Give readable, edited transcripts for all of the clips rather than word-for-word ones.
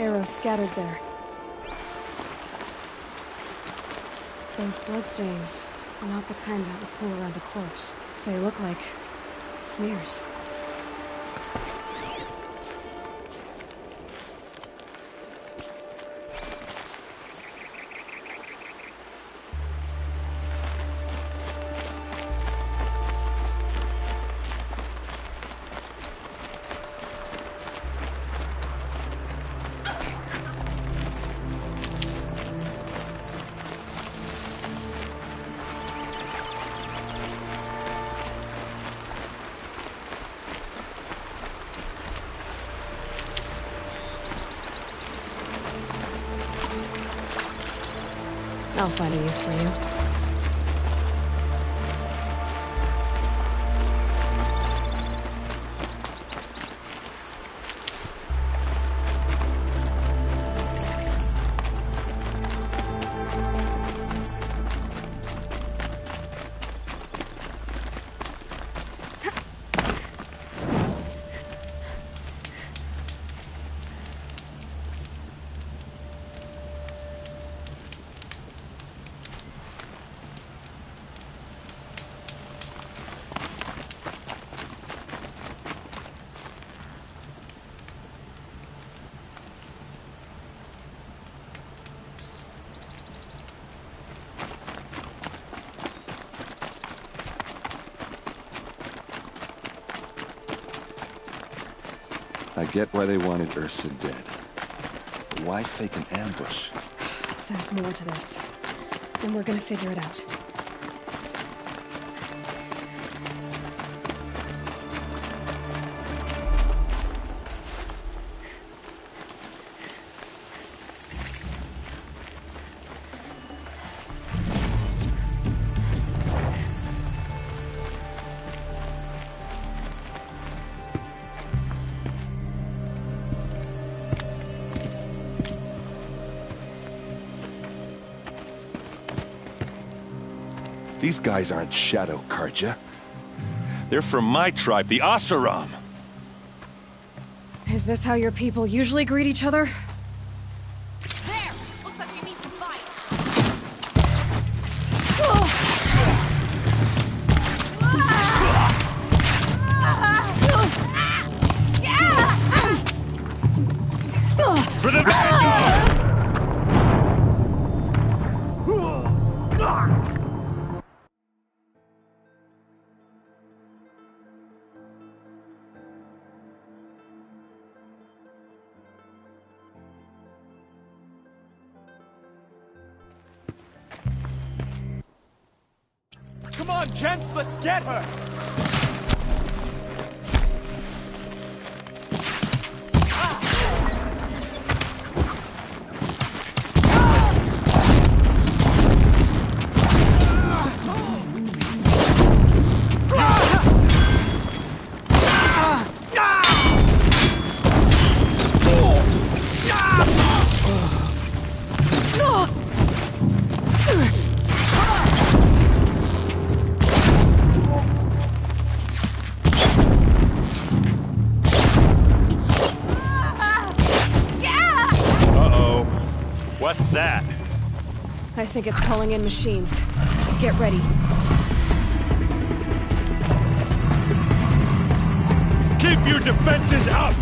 arrows scattered there. Those bloodstains are not the kind that would pull around a corpse. They look like smears. I'll find a use for you. I get why they wanted Ursa dead. But why fake an ambush? There's more to this. And we're gonna figure it out. These guys aren't Shadow Karja. They're from my tribe, the Asaram. Is this how your people usually greet each other? There! Looks like she needs some fight. For the bad Come on, gents, let's get her! What's that? I think it's calling in machines. Get ready. Keep your defenses up!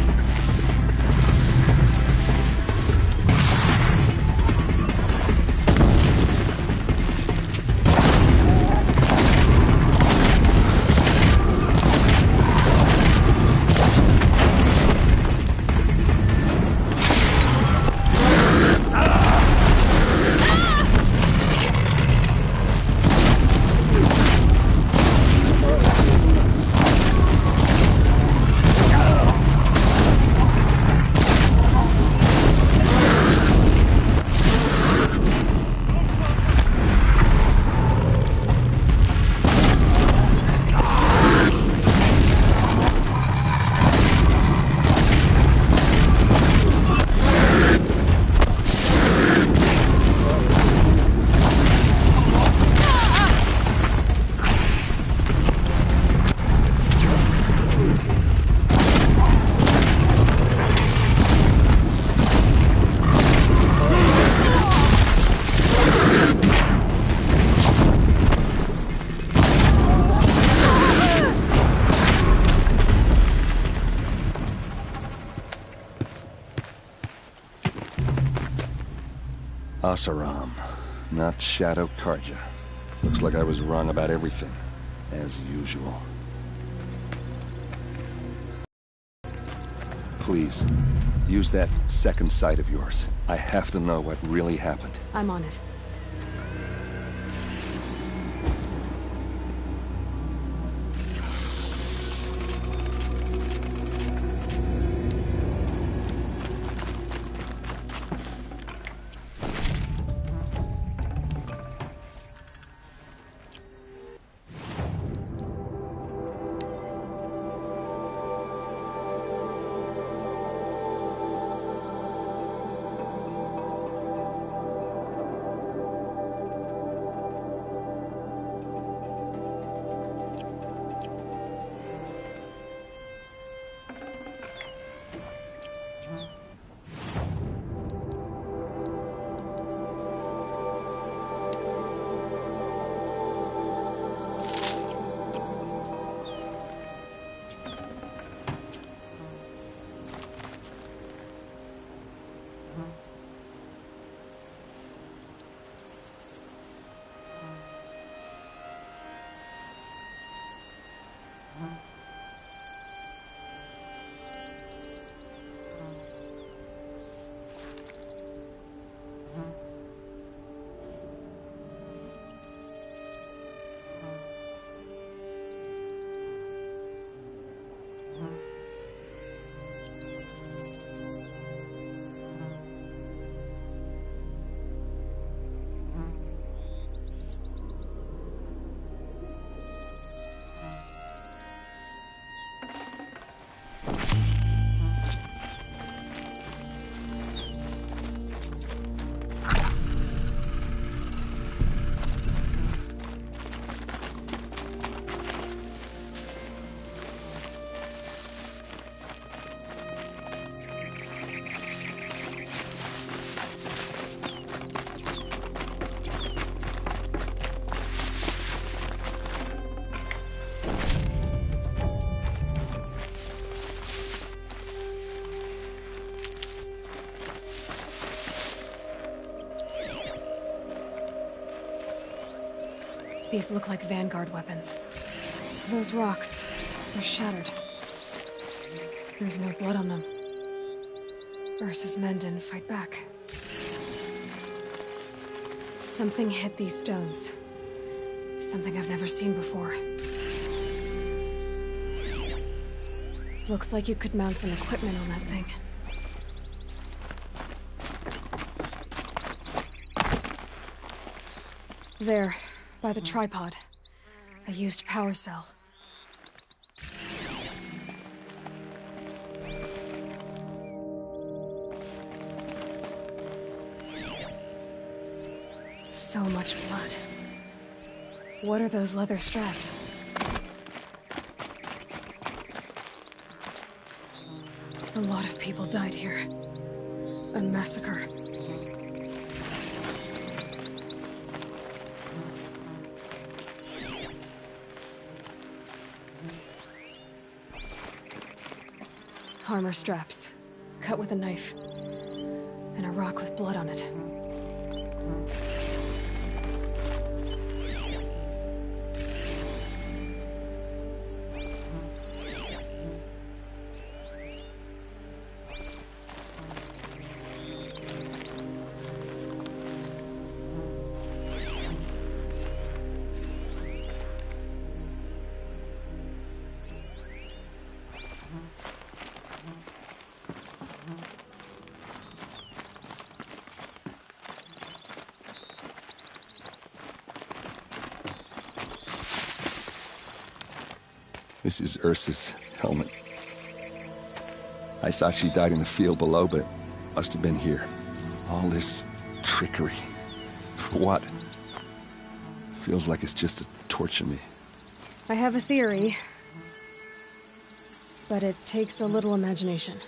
Oseram, not Shadow Karja. Looks like I was wrong about everything, as usual. Please, use that second sight of yours. I have to know what really happened. I'm on it. These look like Vanguard weapons. Those rocks, they're shattered. There's no blood on them. Ursa's men didn't fight back. Something hit these stones. Something I've never seen before. Looks like you could mount some equipment on that thing. There, by the tripod. A used power cell. So much blood. What are those leather straps? A lot of people died here. A massacre. Armor straps, cut with a knife, and a rock with blood on it. This is Ursa's helmet. I thought she died in the field below, but must have been here. All this trickery. For what? Feels like it's just to torture me. I have a theory, but it takes a little imagination.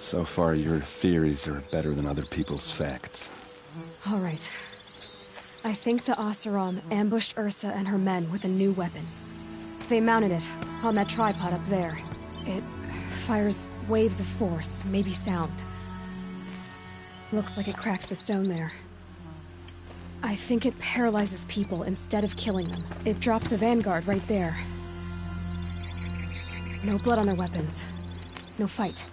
So far, your theories are better than other people's facts. All right. I think the Oseram ambushed Ursa and her men with a new weapon. They mounted it on that tripod up there. It fires waves of force, maybe sound. Looks like it cracked the stone there. I think it paralyzes people instead of killing them. It dropped the Vanguard right there. No blood on their weapons. No fight.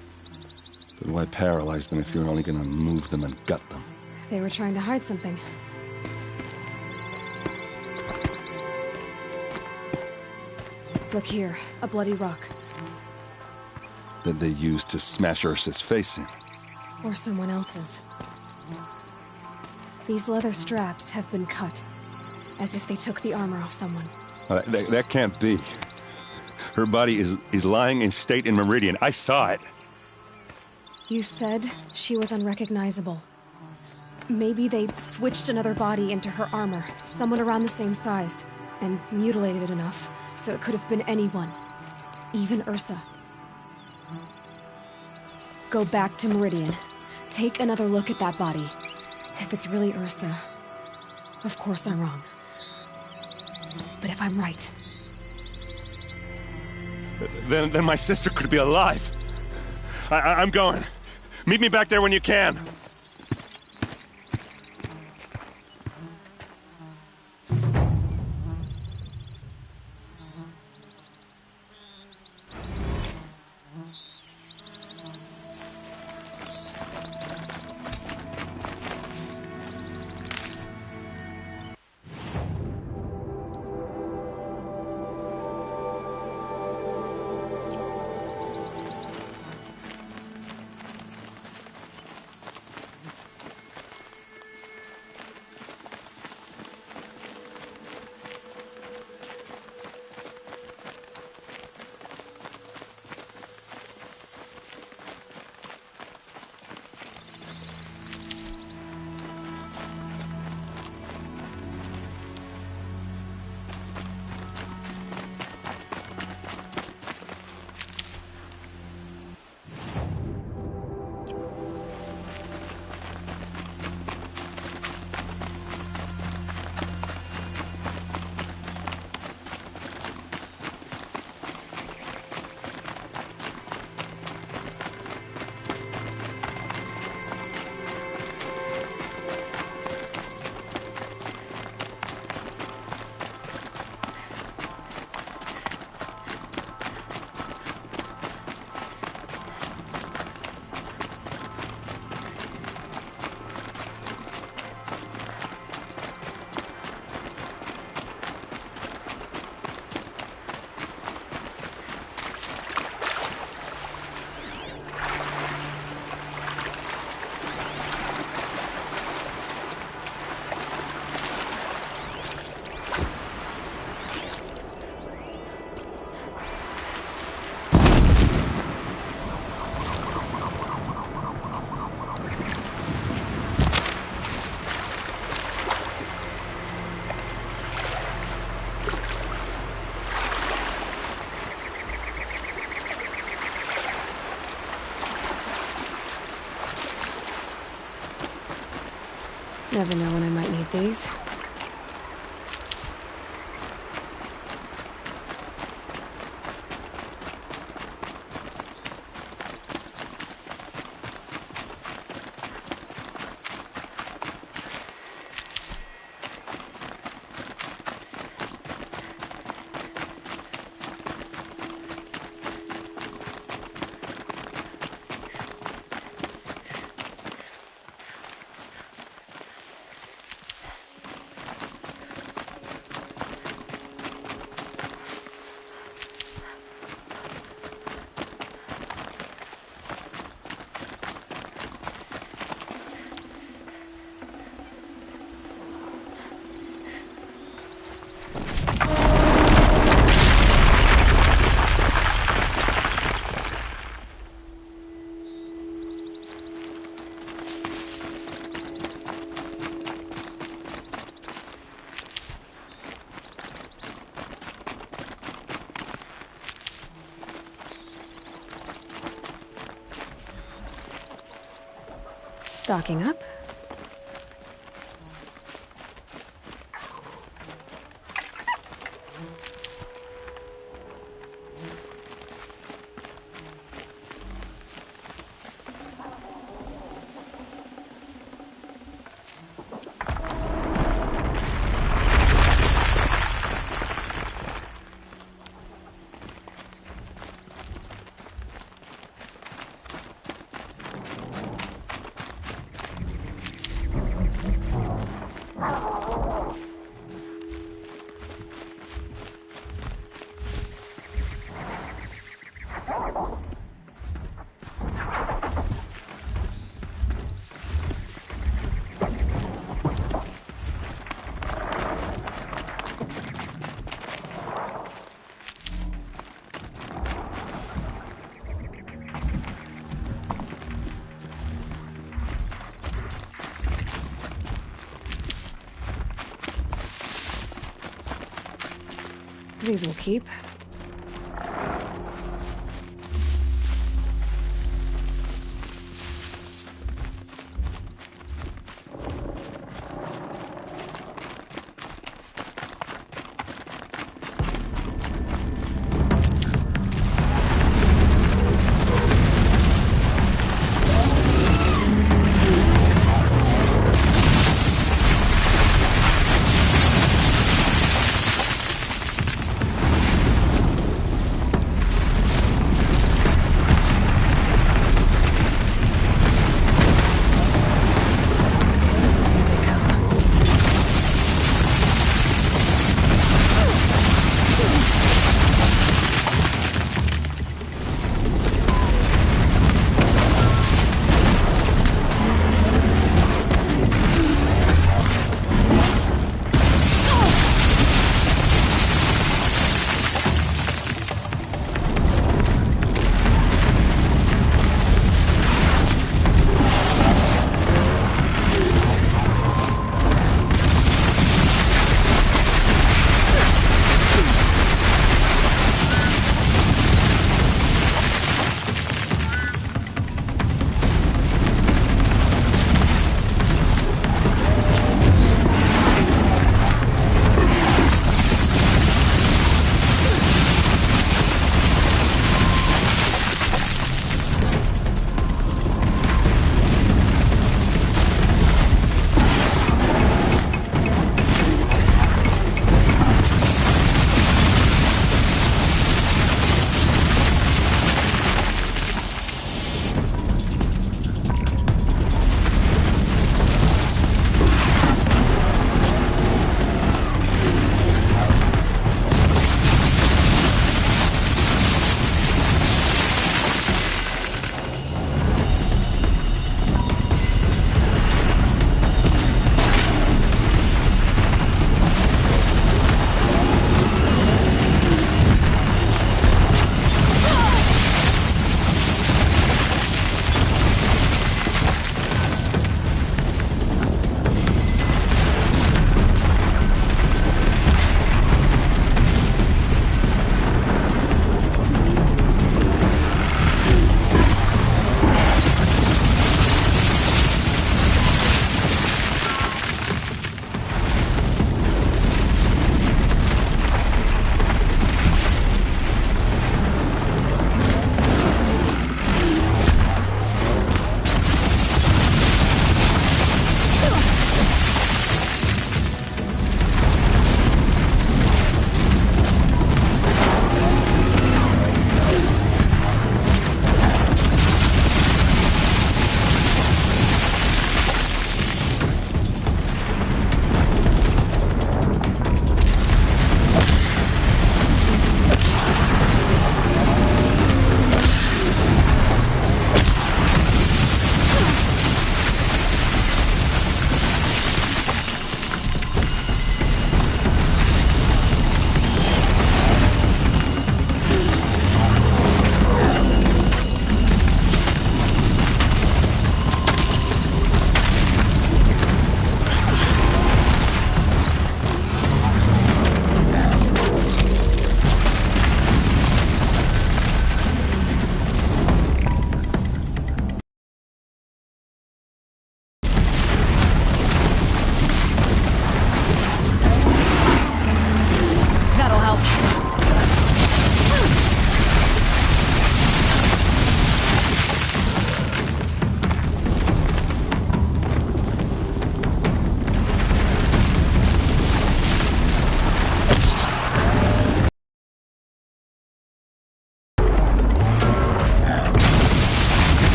But why paralyze them if you're only gonna move them and gut them? They were trying to hide something. Look here, a bloody rock. That they used to smash Ursa's face in. Or someone else's. These leather straps have been cut, as if they took the armor off someone. That can't be. Her body is lying in state in Meridian. I saw it. You said she was unrecognizable. Maybe they switched another body into her armor, someone around the same size, and mutilated it enough, so it could have been anyone. Even Ursa. Go back to Meridian. Take another look at that body. If it's really Ursa, of course I'm wrong. But if I'm right... Then my sister could be alive. I'm going. Meet me back there when you can. Never know when I might need these. Stocking up. These will keep.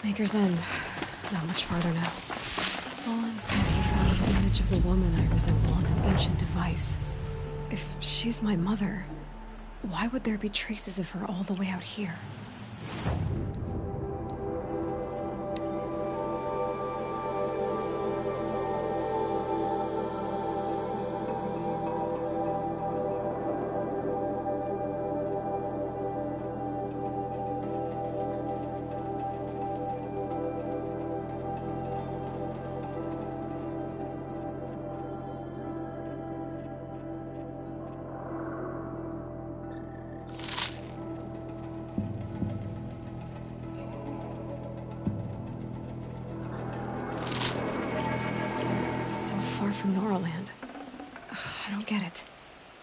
Maker's End. Not much farther now. Olin said he found an image of the woman I resemble on an ancient device. If she's my mother, why would there be traces of her all the way out here? From Noraland. I don't get it.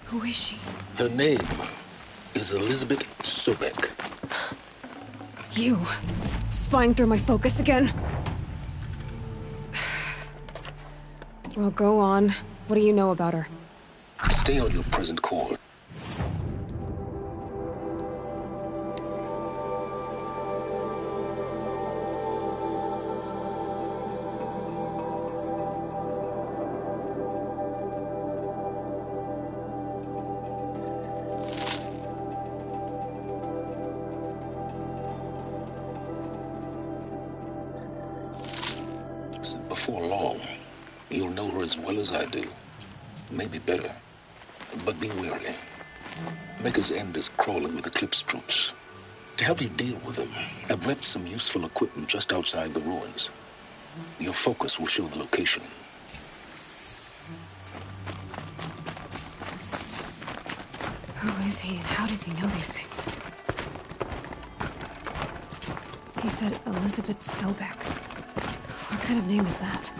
Who is she? Her name is Elizabeth Sobek. You? Spying through my focus again? Well, go on. What do you know about her? Stay on your present course. Before long, you'll know her as well as I do. Maybe better. But be wary. Maker's End is crawling with Eclipse troops. To help you deal with them, I've left some useful equipment just outside the ruins. Your focus will show the location. Who is he and how does he know these things? He said Elizabeth Sobek. What kind of name is that?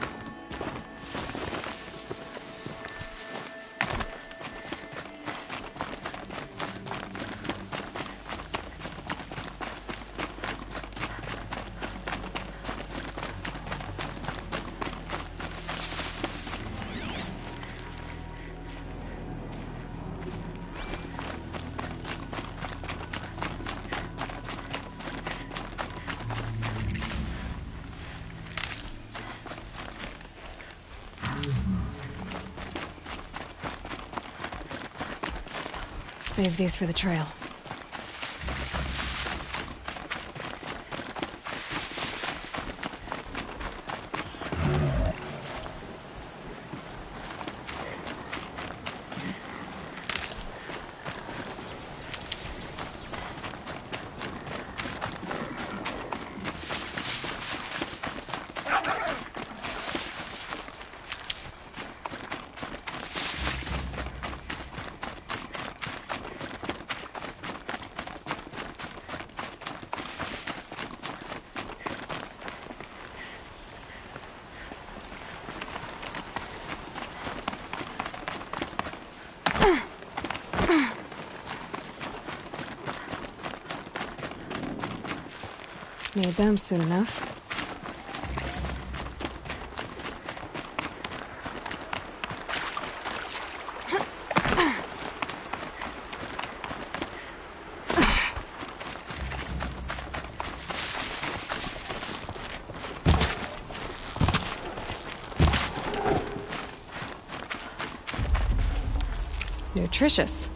Save these for the trail. Need them soon enough. Nutritious.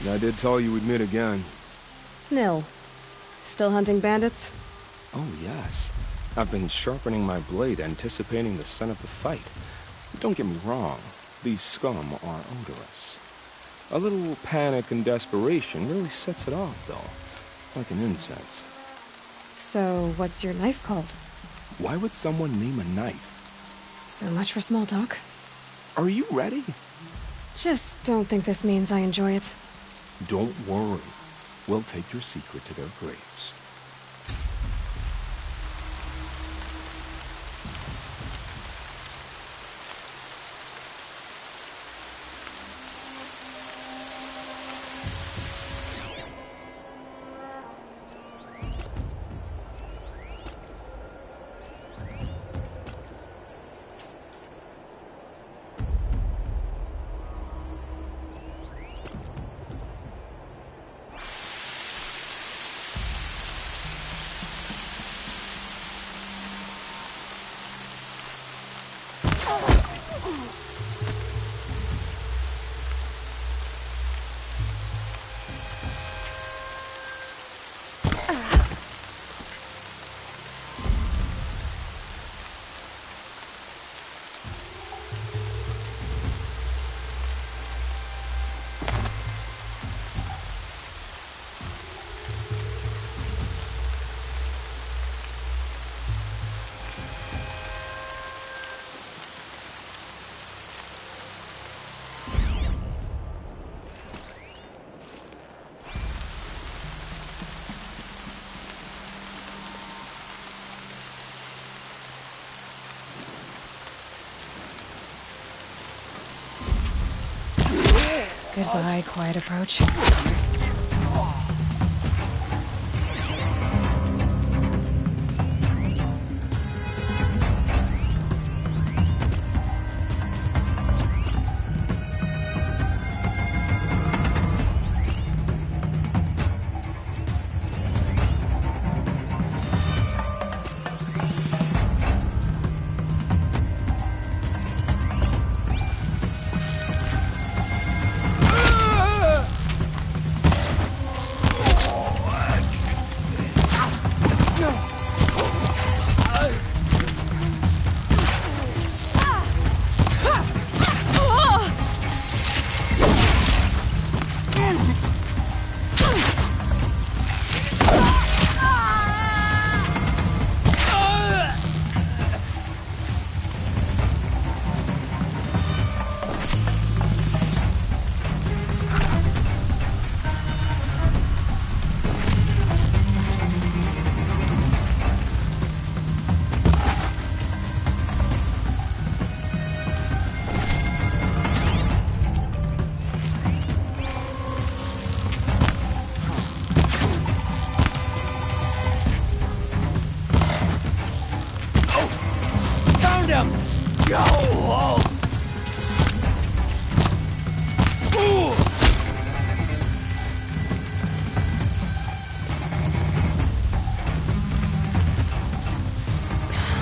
I did tell you we'd meet again. Nil. Still hunting bandits? Oh, yes. I've been sharpening my blade, anticipating the scent of the fight. Don't get me wrong. These scum are odorous. A little panic and desperation really sets it off, though. Like an incense. So, what's your knife called? Why would someone name a knife? So much for small talk. Are you ready? Just don't think this means I enjoy it. Don't worry. We'll take your secret to their graves. Goodbye, quiet approach.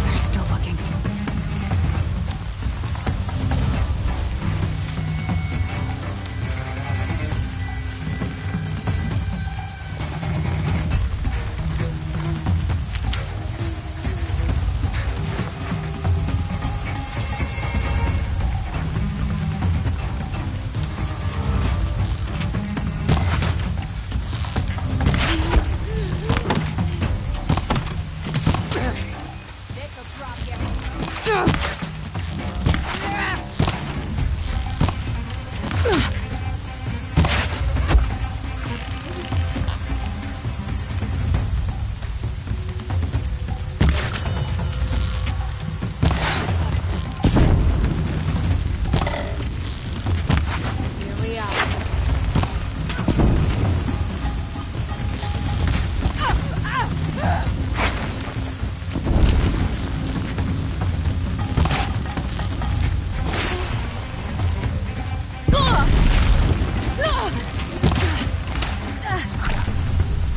They're still looking. This'll drop you. Here we are.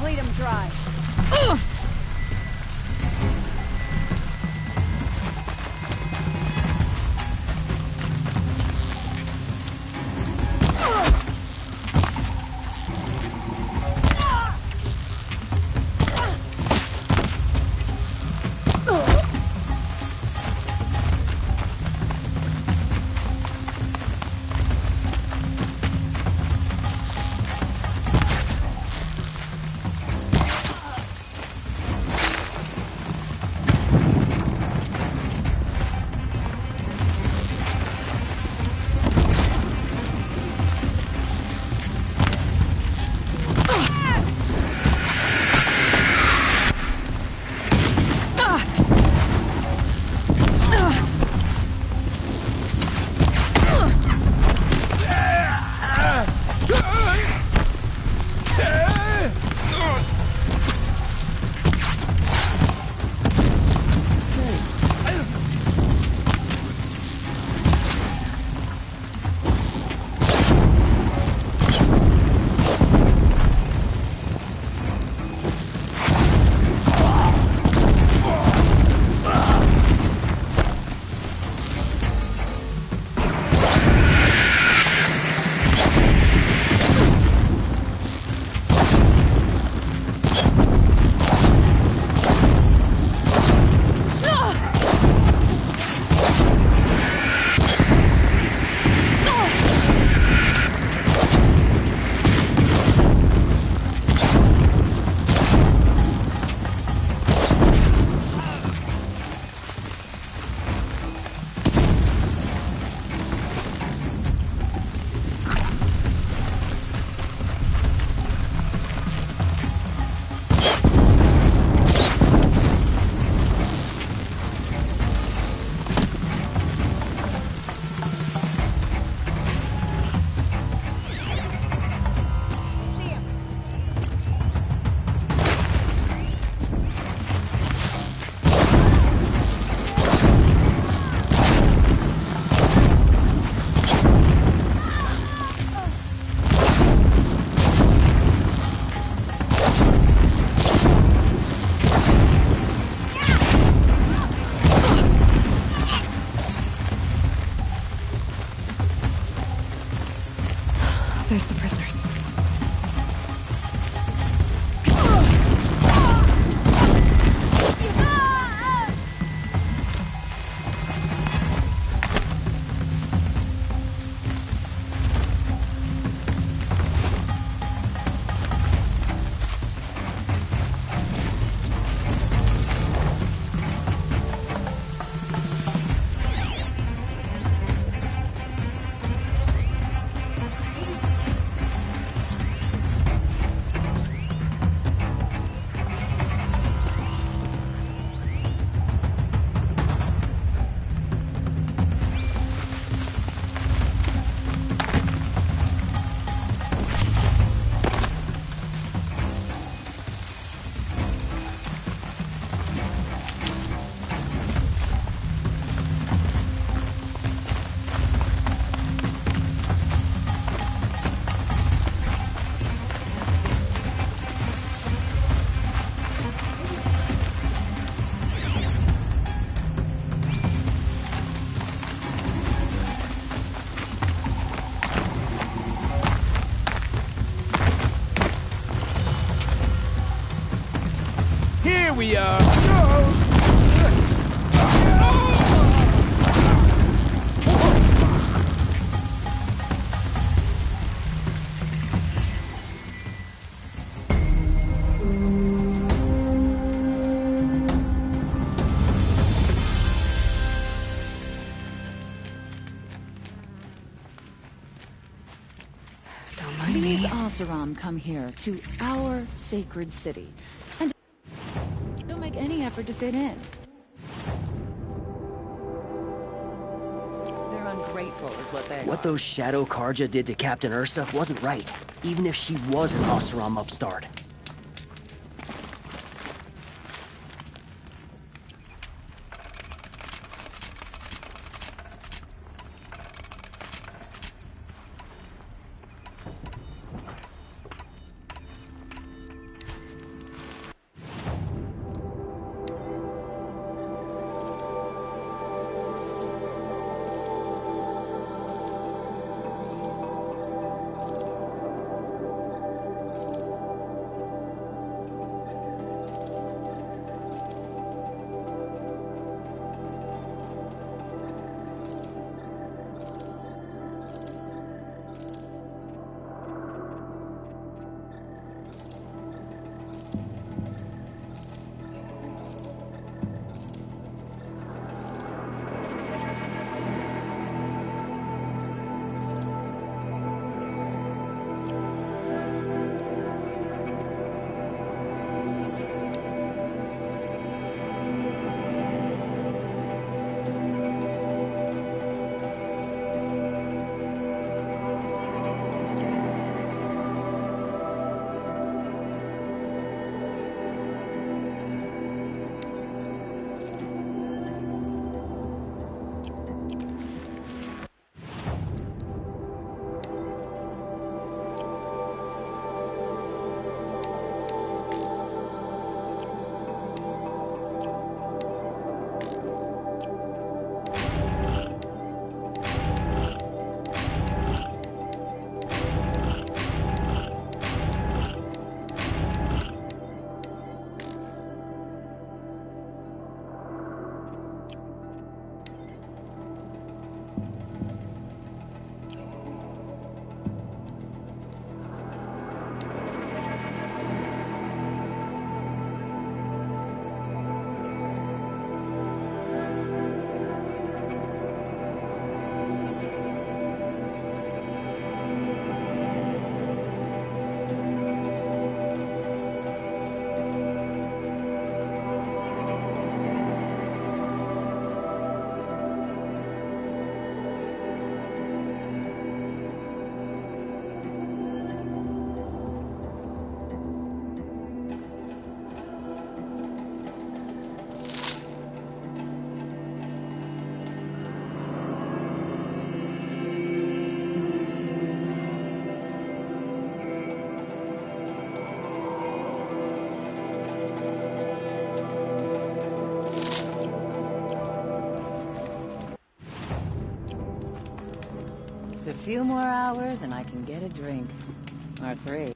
Bleed 'em dry. Here we are! Don't mind These me. Oseram come here, to our sacred city, and don't make any effort to fit in. They're ungrateful is what they What are. those Shadow Karja did to Captain Ursa wasn't right, even if she was an Oseram upstart. Just a few more hours and I can get a drink. Or 3.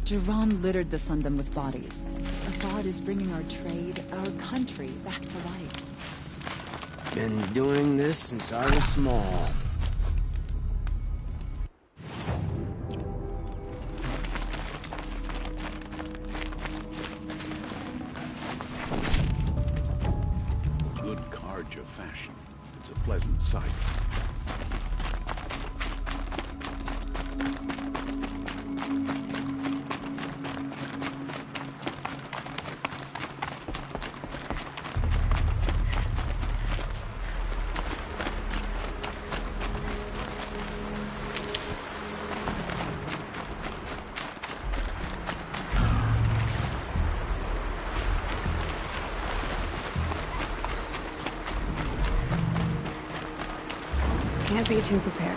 Jiran littered the Sundom with bodies. Avad is bringing our trade, our country, back to life. Been doing this since I was small. Good Karja fashion. It's a pleasant sight. Can't be too prepared.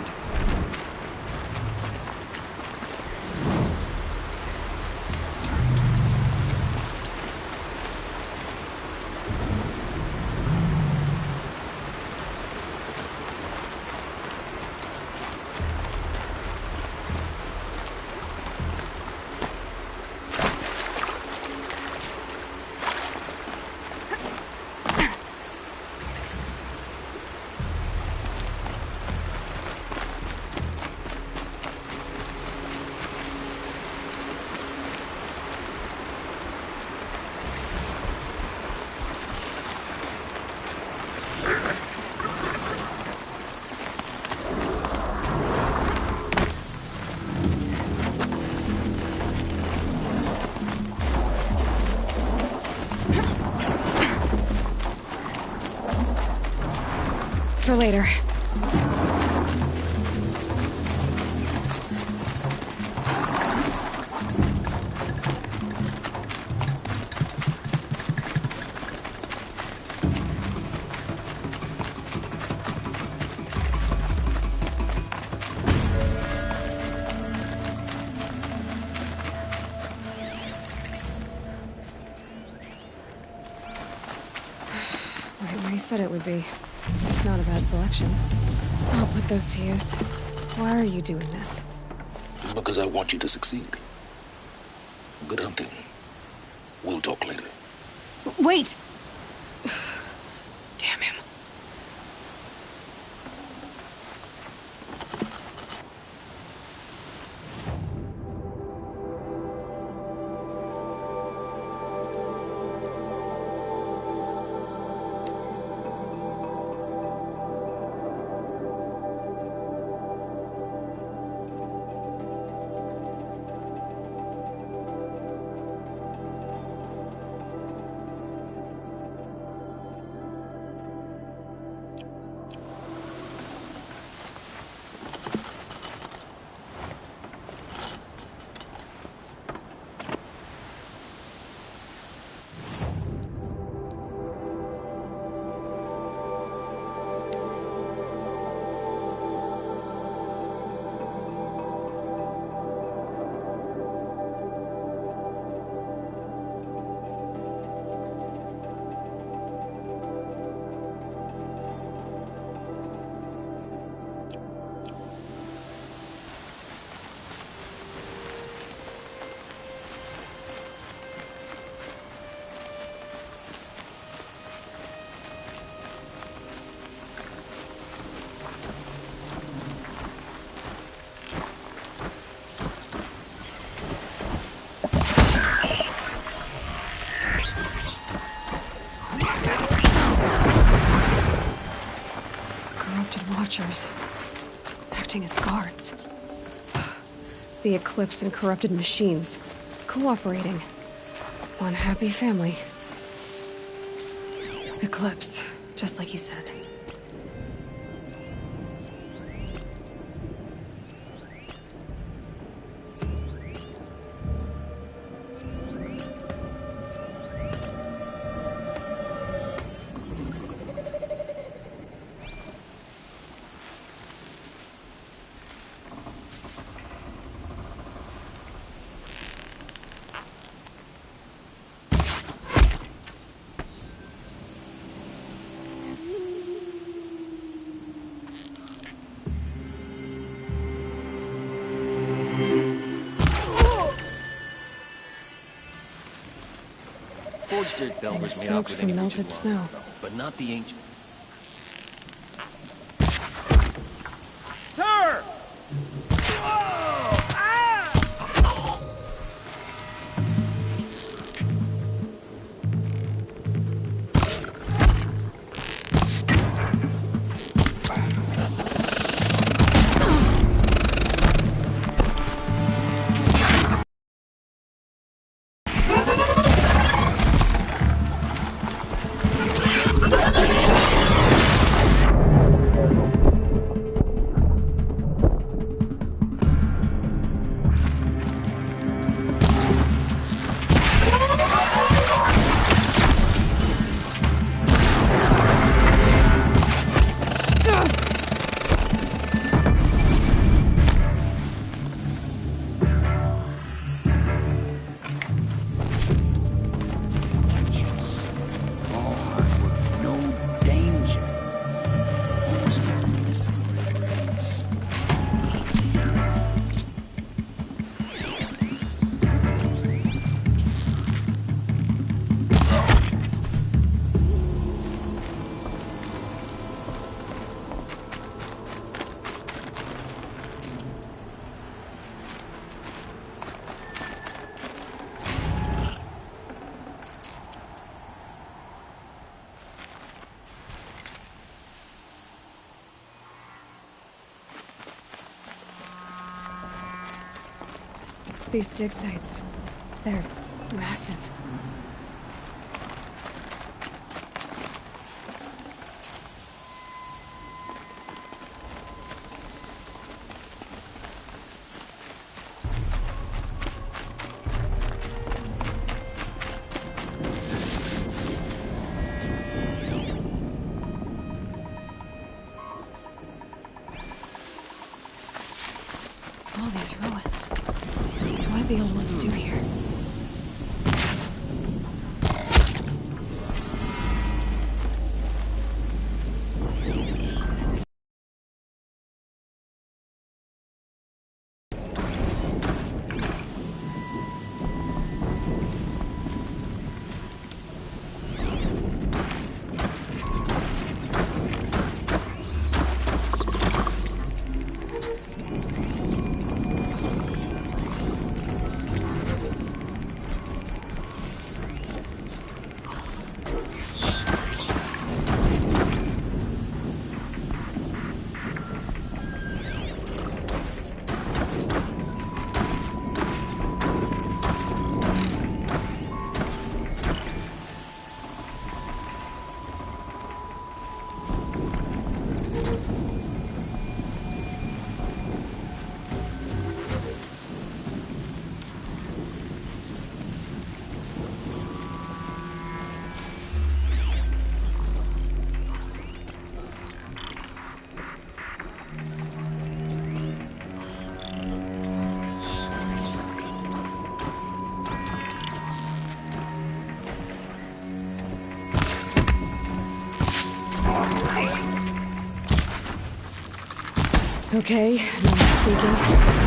For later. Right where he said it would be. Not a bad selection. I'll put those to use. Why are you doing this? Because I want you to succeed. Good hunting. We'll talk later. Wait! Damn him. Watchers, acting as guards. The Eclipse and corrupted machines, cooperating. One happy family. Eclipse, just like he said. Forged dirt delvers may soaked operate from any melted region snow. long, but not the ancient. Sir! These dig sites, they're massive. All these ruins. What did the old ones do here? Okay, no more speaking.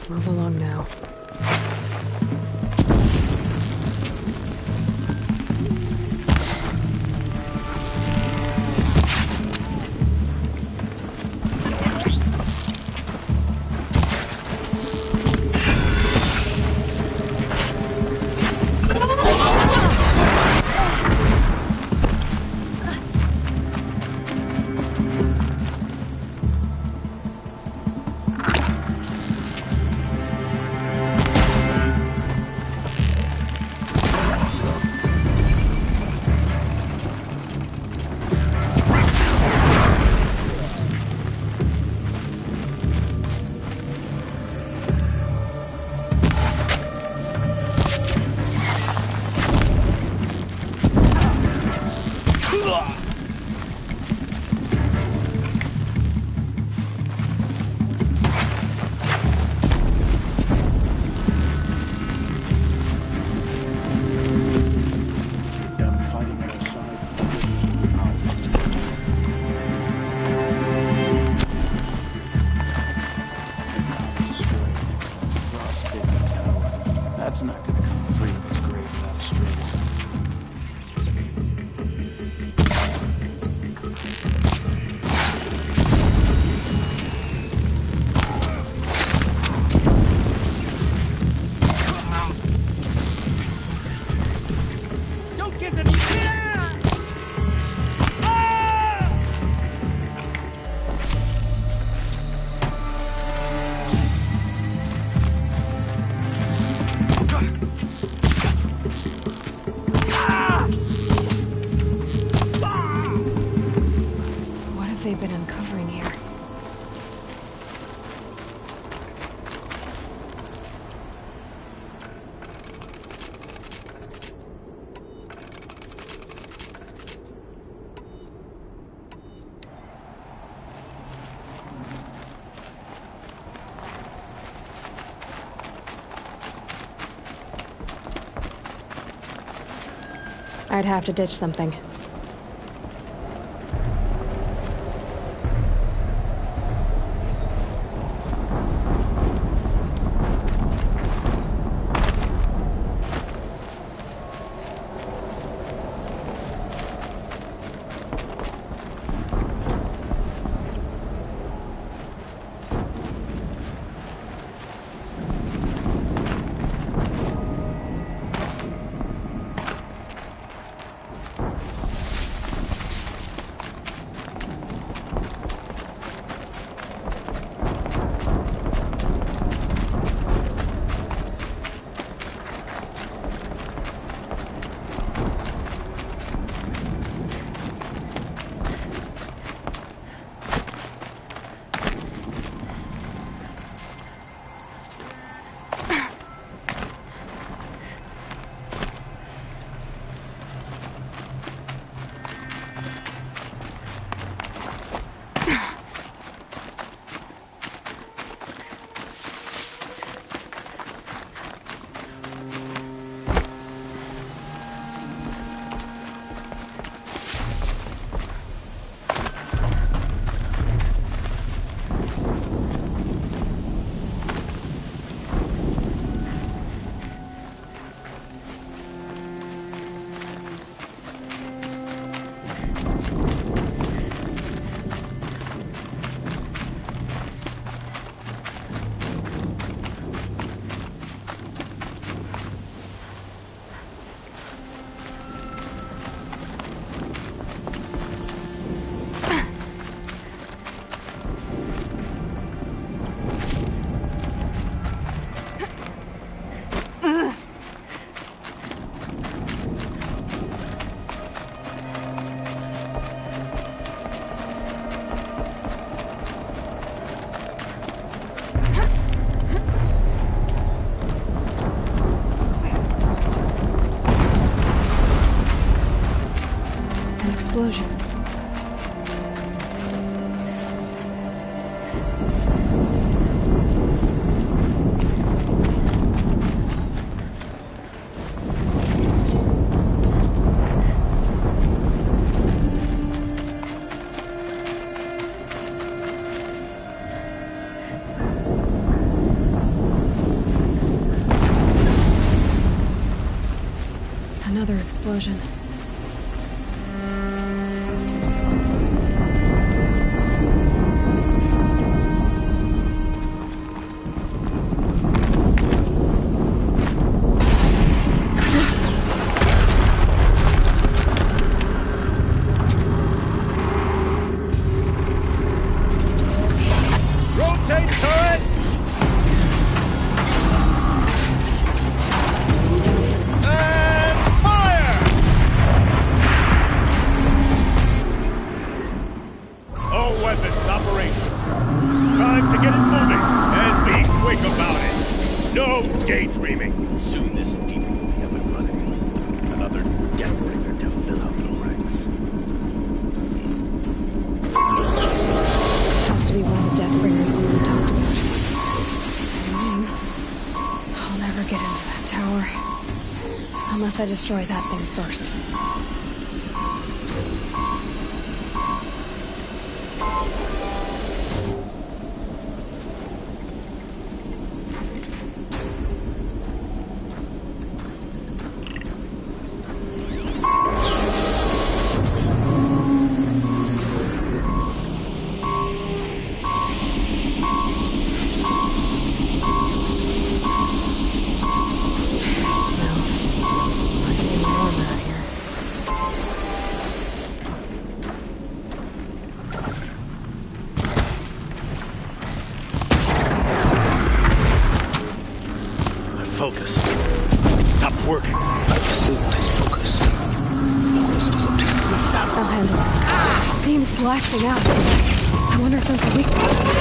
Move along now. It's not gonna come free of its grave without a struggle. Don't give them... Yeah! Ah! What have they been uncovering here? I'd have to ditch something. Explosion. Another explosion. Rotate turret! And fire! All weapons operational. Time to get it moving, and be quick about it. No daydreaming. Soon this demon will be up and running. Another deathbringer to fill out the ranks. Has to be one of the Deathbringers Owen talked about. I'll never get into that tower. Unless I destroy that thing first. focus. Stop working. I've disabled his focus. The rest is up to you. I'll handle it. Steam's blasting out. I wonder if those are weak points.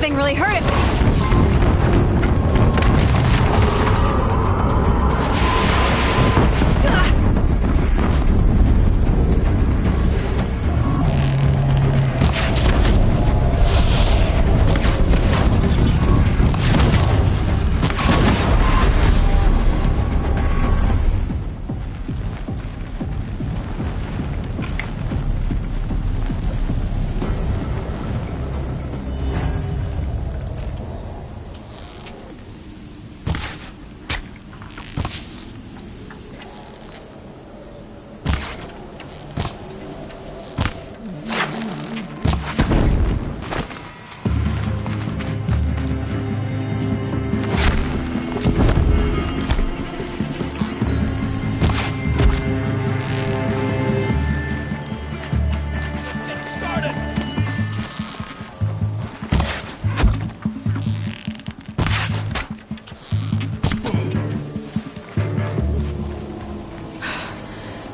Really hurt it.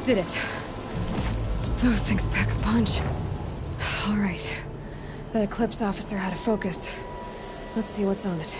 Did it. Those things pack a punch. All right. That Eclipse officer had a focus. Let's see what's on it.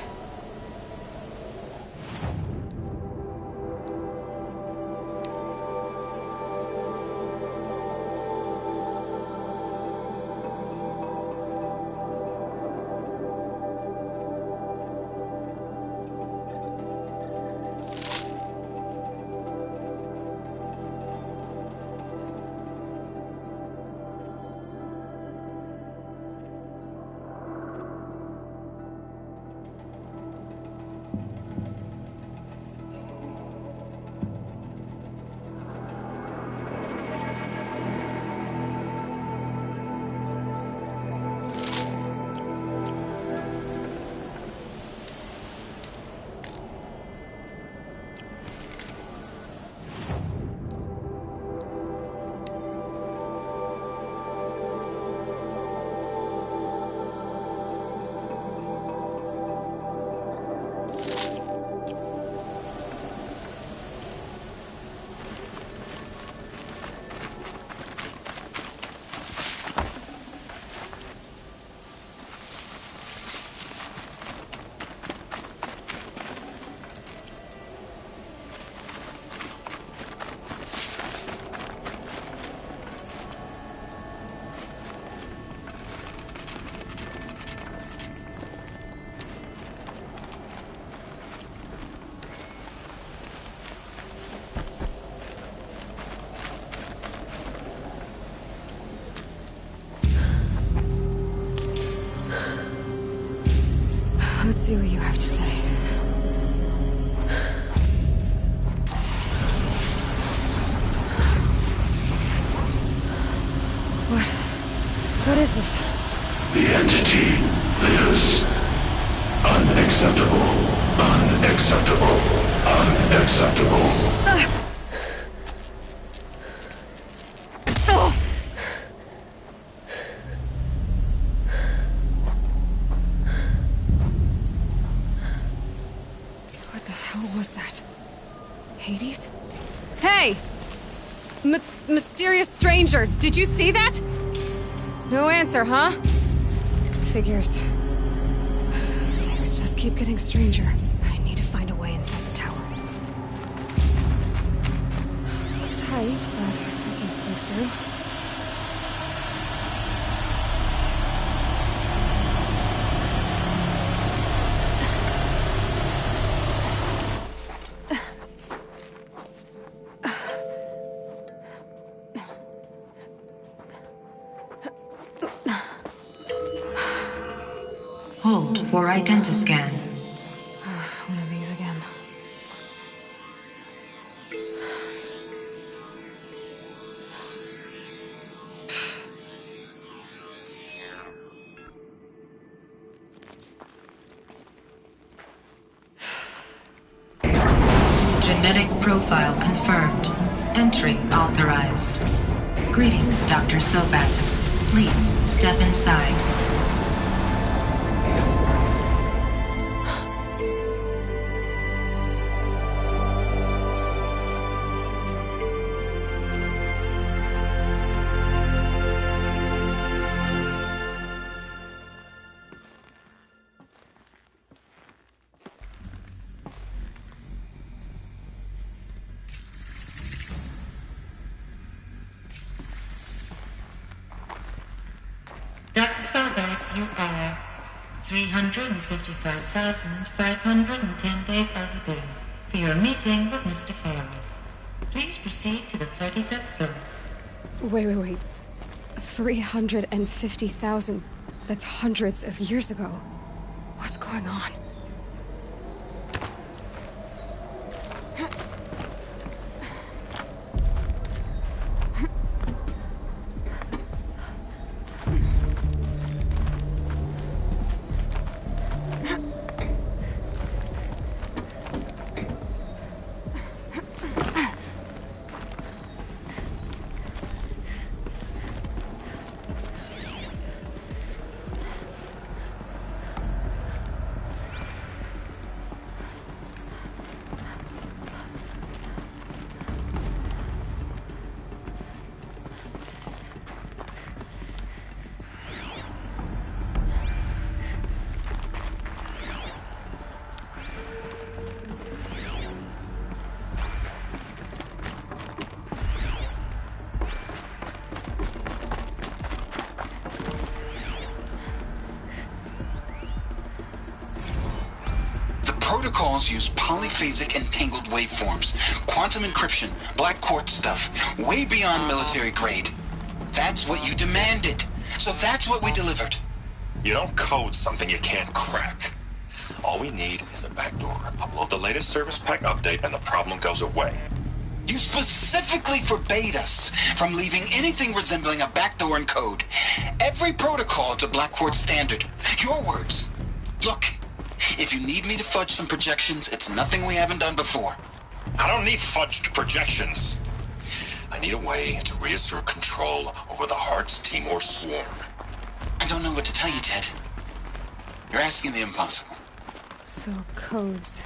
Let's see what you have to say. What is this? The entity lives. Unacceptable. Unacceptable. Unacceptable. What the hell was that? Hades? Hey! Mysterious stranger, did you see that? No answer, huh? Figures. Things just keep getting stranger. I need to find a way inside the tower. tight, but I can squeeze through. Hold for identiscan. One of these again. Genetic profile confirmed. Entry authorized. Greetings, Dr. Sobek. Please step inside. Dr. Sobek, you are 355,510 days overdue for your meeting with Mr. Farrell. Please proceed to the 35th floor. Wait. 350,000. That's hundreds of years ago. What's going on? Protocols use polyphasic entangled waveforms, quantum encryption, black quartz stuff, way beyond military grade. That's what you demanded, so that's what we delivered. You don't code something you can't crack. All we need is a backdoor. Upload the latest service pack update and the problem goes away. You specifically forbade us from leaving anything resembling a backdoor in code. Every protocol to black quartz standard. Your words. Look. If you need me to fudge some projections, it's nothing we haven't done before. I don't need fudged projections. I need a way to reassert control over the Hearts Timor swarm. I don't know what to tell you, Ted. You're asking the impossible. So, codes.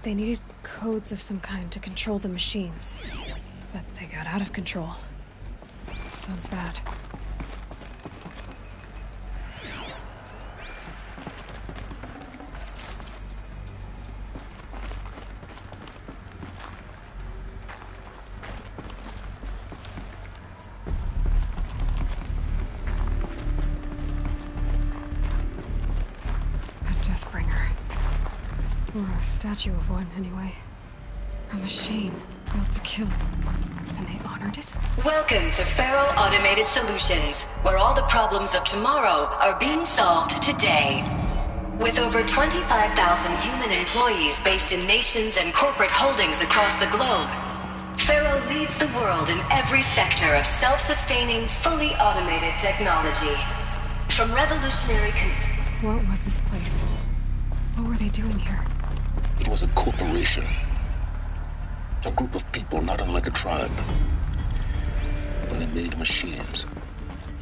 They needed codes of some kind to control the machines. But they got out of control. Sounds bad. Or a statue of one, anyway. A machine built to kill. And they honored it? Welcome to Feral Automated Solutions, where all the problems of tomorrow are being solved today. With over 25,000 human employees based in nations and corporate holdings across the globe, Feral leads the world in every sector of self-sustaining, fully automated technology. From revolutionary... What was this place? What were they doing here? It was a corporation. A group of people not unlike a tribe. And they made machines.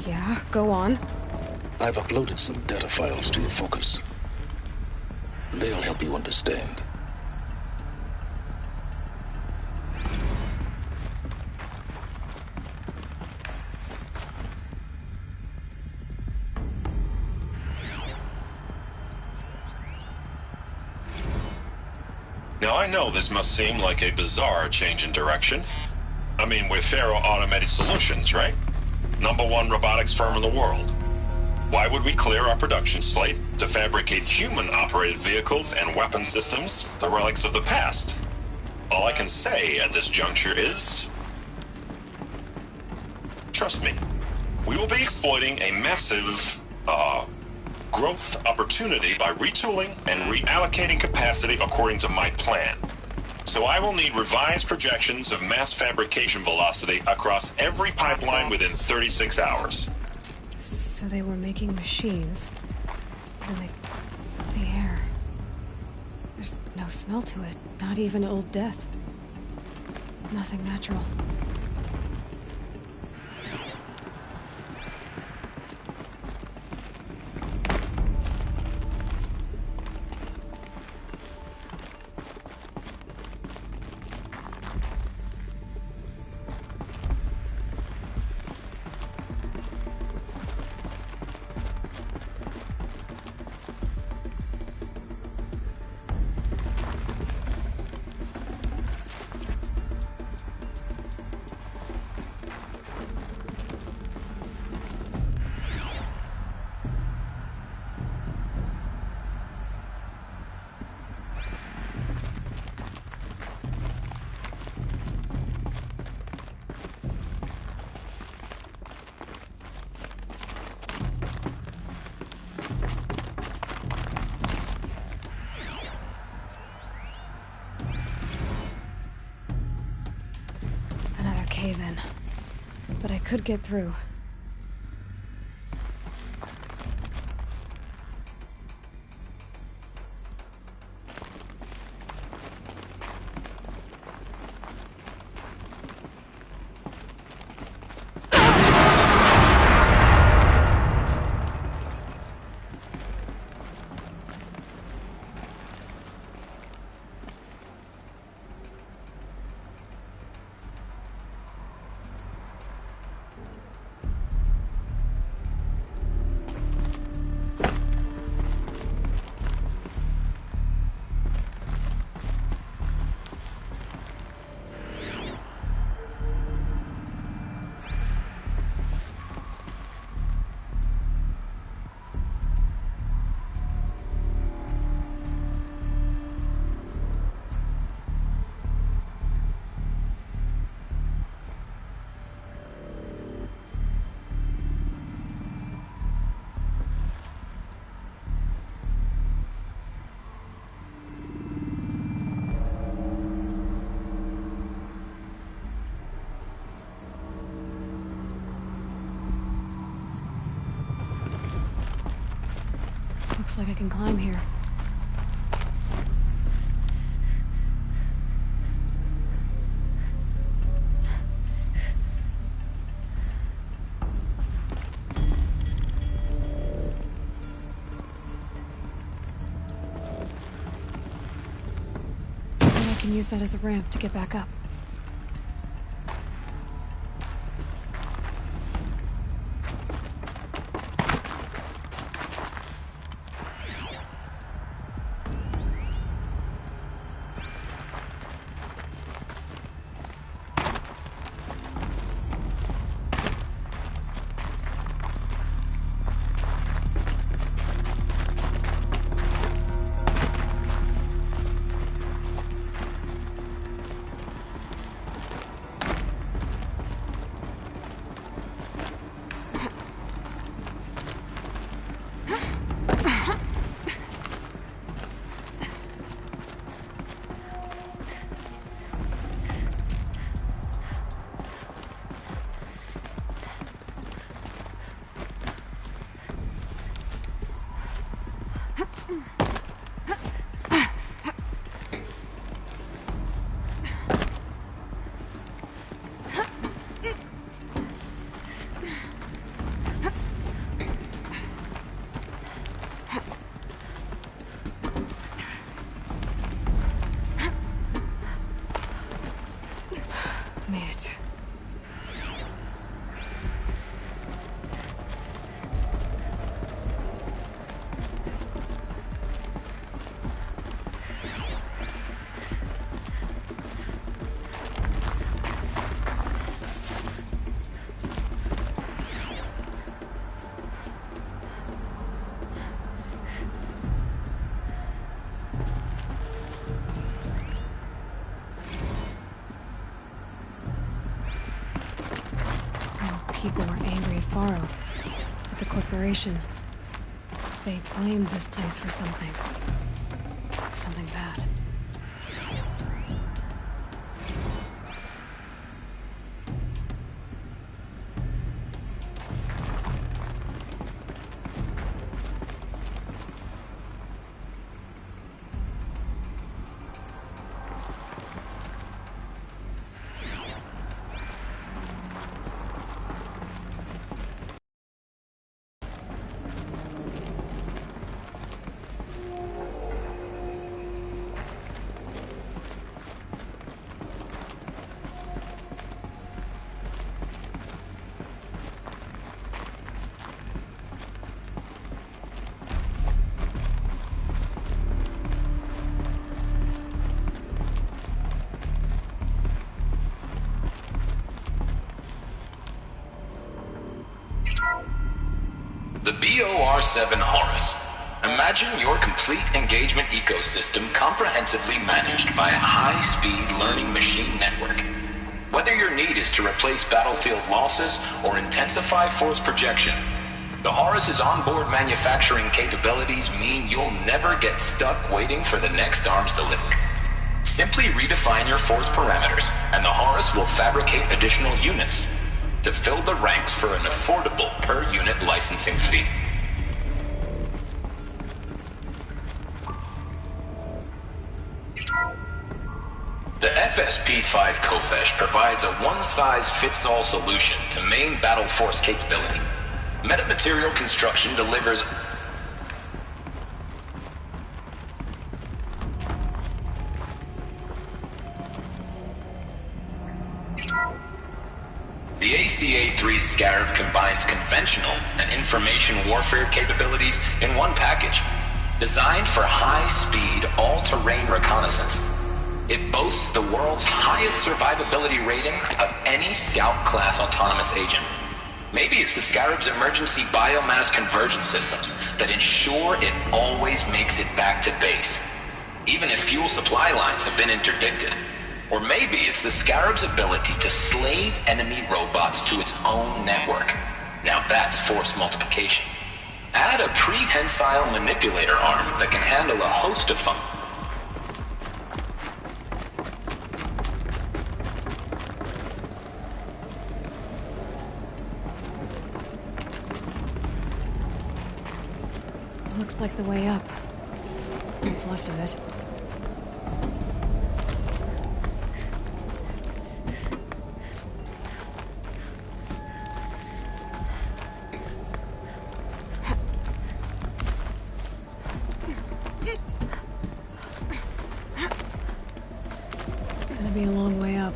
Yeah, go on. I've uploaded some data files to your focus. They'll help you understand. Now I know this must seem like a bizarre change in direction, I mean, we're Faro Automated Solutions, right? #1 robotics firm in the world. Why would we clear our production slate to fabricate human-operated vehicles and weapon systems, the relics of the past? All I can say at this juncture is... trust me, we will be exploiting a massive, growth opportunity by retooling and reallocating capacity according to my plan. So I will need revised projections of mass fabrication velocity across every pipeline within 36 hours. So they were making machines, and they... the air... There's no smell to it, not even Old Death. Nothing natural. Cave-in. But I could get through. Looks like I can climb here. And I can use that as a ramp to get back up. people were angry at Faro, at the corporation. They blamed this place for something. Something bad. The BOR-7 Horus. Imagine your complete engagement ecosystem comprehensively managed by a high-speed learning machine network. Whether your need is to replace battlefield losses or intensify force projection, the Horus's onboard manufacturing capabilities mean you'll never get stuck waiting for the next arms delivery. Simply redefine your force parameters, and the Horus will fabricate additional units to fill the ranks for an affordable per-unit licensing fee. The FSP-5 Kopesh provides a one-size-fits-all solution to main battle force capability. Metamaterial construction delivers The ACA-3 Scarab combines conventional and information warfare capabilities in one package, designed for high-speed, all-terrain reconnaissance. It boasts the world's highest survivability rating of any Scout-class autonomous agent. Maybe it's the Scarab's emergency biomass conversion systems that ensure it always makes it back to base, even if fuel supply lines have been interdicted. Or maybe it's the Scarab's ability to slave enemy robots to its own network. Now that's force multiplication. Add a prehensile manipulator arm that can handle a host of functions. Looks like the way up. What's left of it. Gonna be a long way up.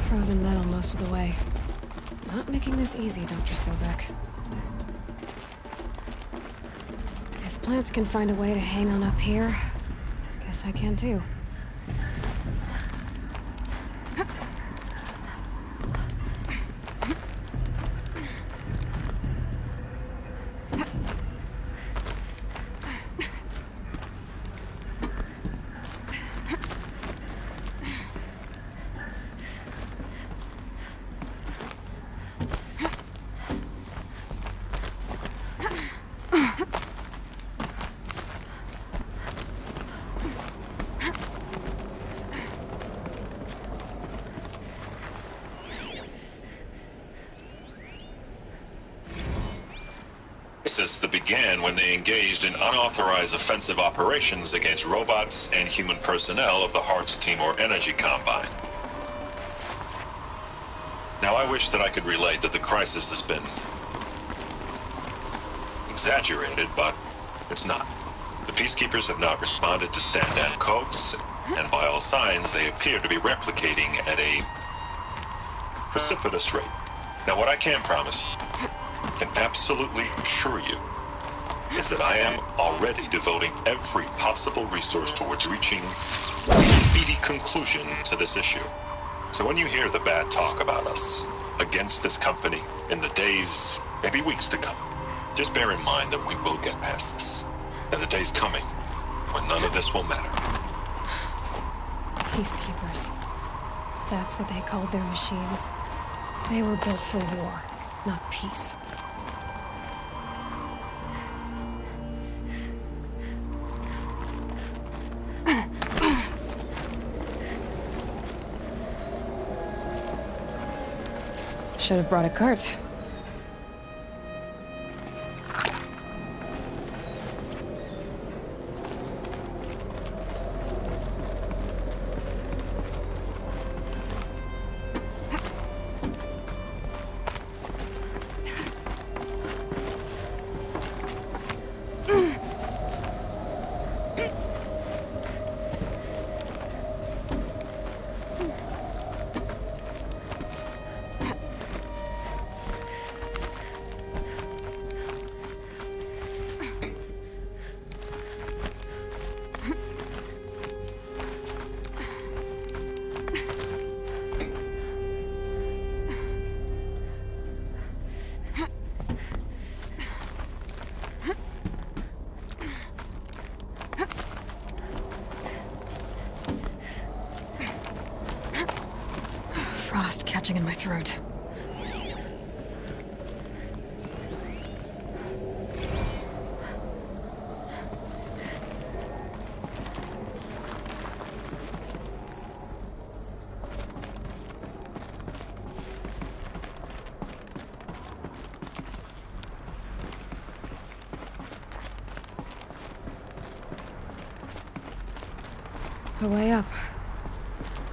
Frozen metal most of the way. Not making this easy, Dr. Sobek. If plants can find a way to hang on up here, guess I can too. That began when they engaged in unauthorized offensive operations against robots and human personnel of the Hartz Timor Energy Combine. Now, I wish that I could relate that the crisis has been exaggerated, but it's not. The peacekeepers have not responded to stand-down codes, and by all signs, they appear to be replicating at a precipitous rate. Now, what I can promise, can absolutely assure you, is that I am already devoting every possible resource towards reaching a speedy conclusion to this issue. So when you hear the bad talk about us against this company in the days, maybe weeks to come, just bear in mind that we will get past this. That a day's coming when none of this will matter. Peacekeepers. That's what they called their machines. They were built for war. not peace. Should have brought a cart. Frost catching in my throat. A way up.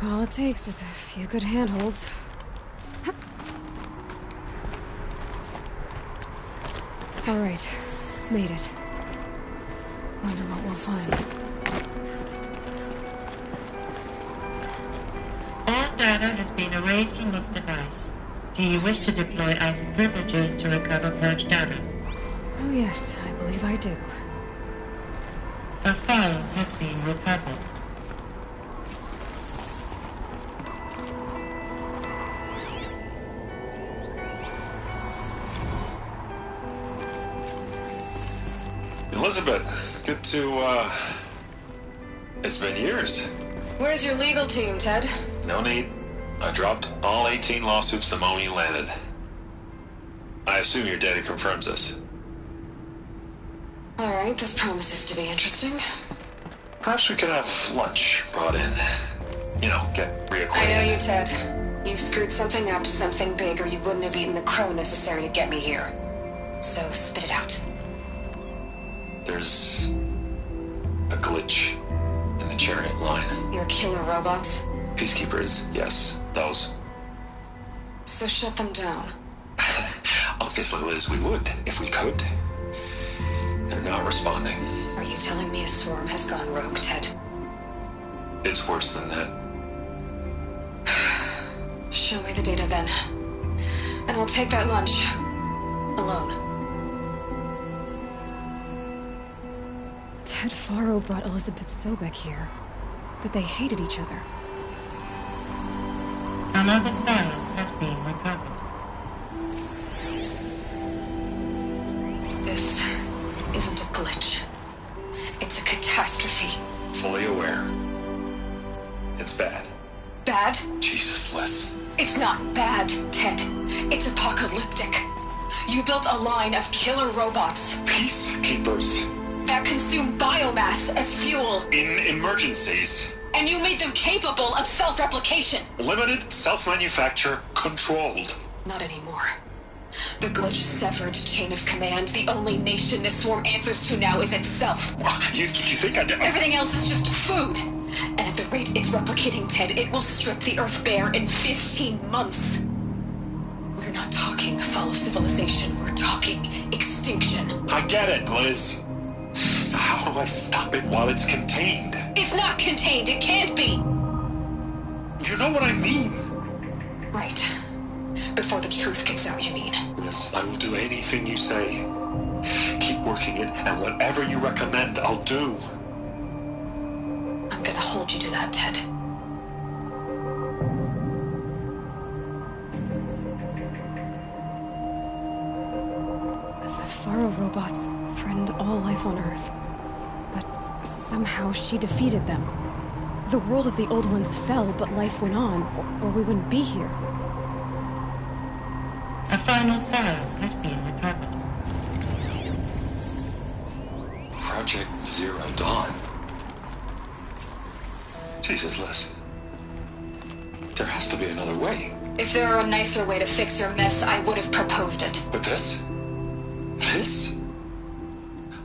All it takes is a few good handholds. All right, made it. Wonder what we'll find. All data has been erased from this device. Do you wish to deploy either privileges to recover purged data? Oh yes, I believe I do. A file has been recovered. Elizabeth, good to, it's been years. Where's your legal team, Ted? No need. I dropped all 18 lawsuits the moment you landed. I assume your data confirms this. All right, this promises to be interesting. Perhaps we could have lunch brought in. You know, get reacquainted. I know you, Ted. You've screwed something up, something big, or you wouldn't have eaten the crow necessary to get me here. So spit it out. There's a glitch in the chariot line. Your killer robots? Peacekeepers, yes, those. So shut them down. Obviously, Liz, we would, if we could. They're not responding. Are you telling me a swarm has gone rogue, Ted? It's worse than that. Show me the data then. And I'll take that lunch. Alone. Ted Faro brought Elizabeth Sobek here, but they hated each other. Another file has been recovered. This isn't a glitch. It's a catastrophe. Fully aware. It's bad. Bad? Jesus, Liz. It's not bad, Ted. It's apocalyptic. You built a line of killer robots. Peacekeepers. That consume biomass as fuel. In emergencies. And you made them capable of self-replication. Limited, self-manufacture, controlled. Not anymore. The glitch severed chain of command. The only nation this swarm answers to now is itself. You think I did? Everything else is just food. And at the rate it's replicating, Ted, it will strip the Earth bare in 15 months. We're not talking fall of civilization. We're talking extinction. I get it, Liz. So how do I stop it while it's contained? It's not contained. It can't be. You know what I mean? Right. Before the truth gets out, you mean? Yes, I will do anything you say. Keep working it, and whatever you recommend, I'll do. I'm gonna hold you to that, Ted. The Faro robots threatened all life on Earth. But somehow she defeated them. The world of the old ones fell, but life went on, or we wouldn't be here. A final file has been recovered. Project Zero Dawn. Jesus, Liz. There has to be another way. If there were a nicer way to fix your mess, I would have proposed it. But this? This?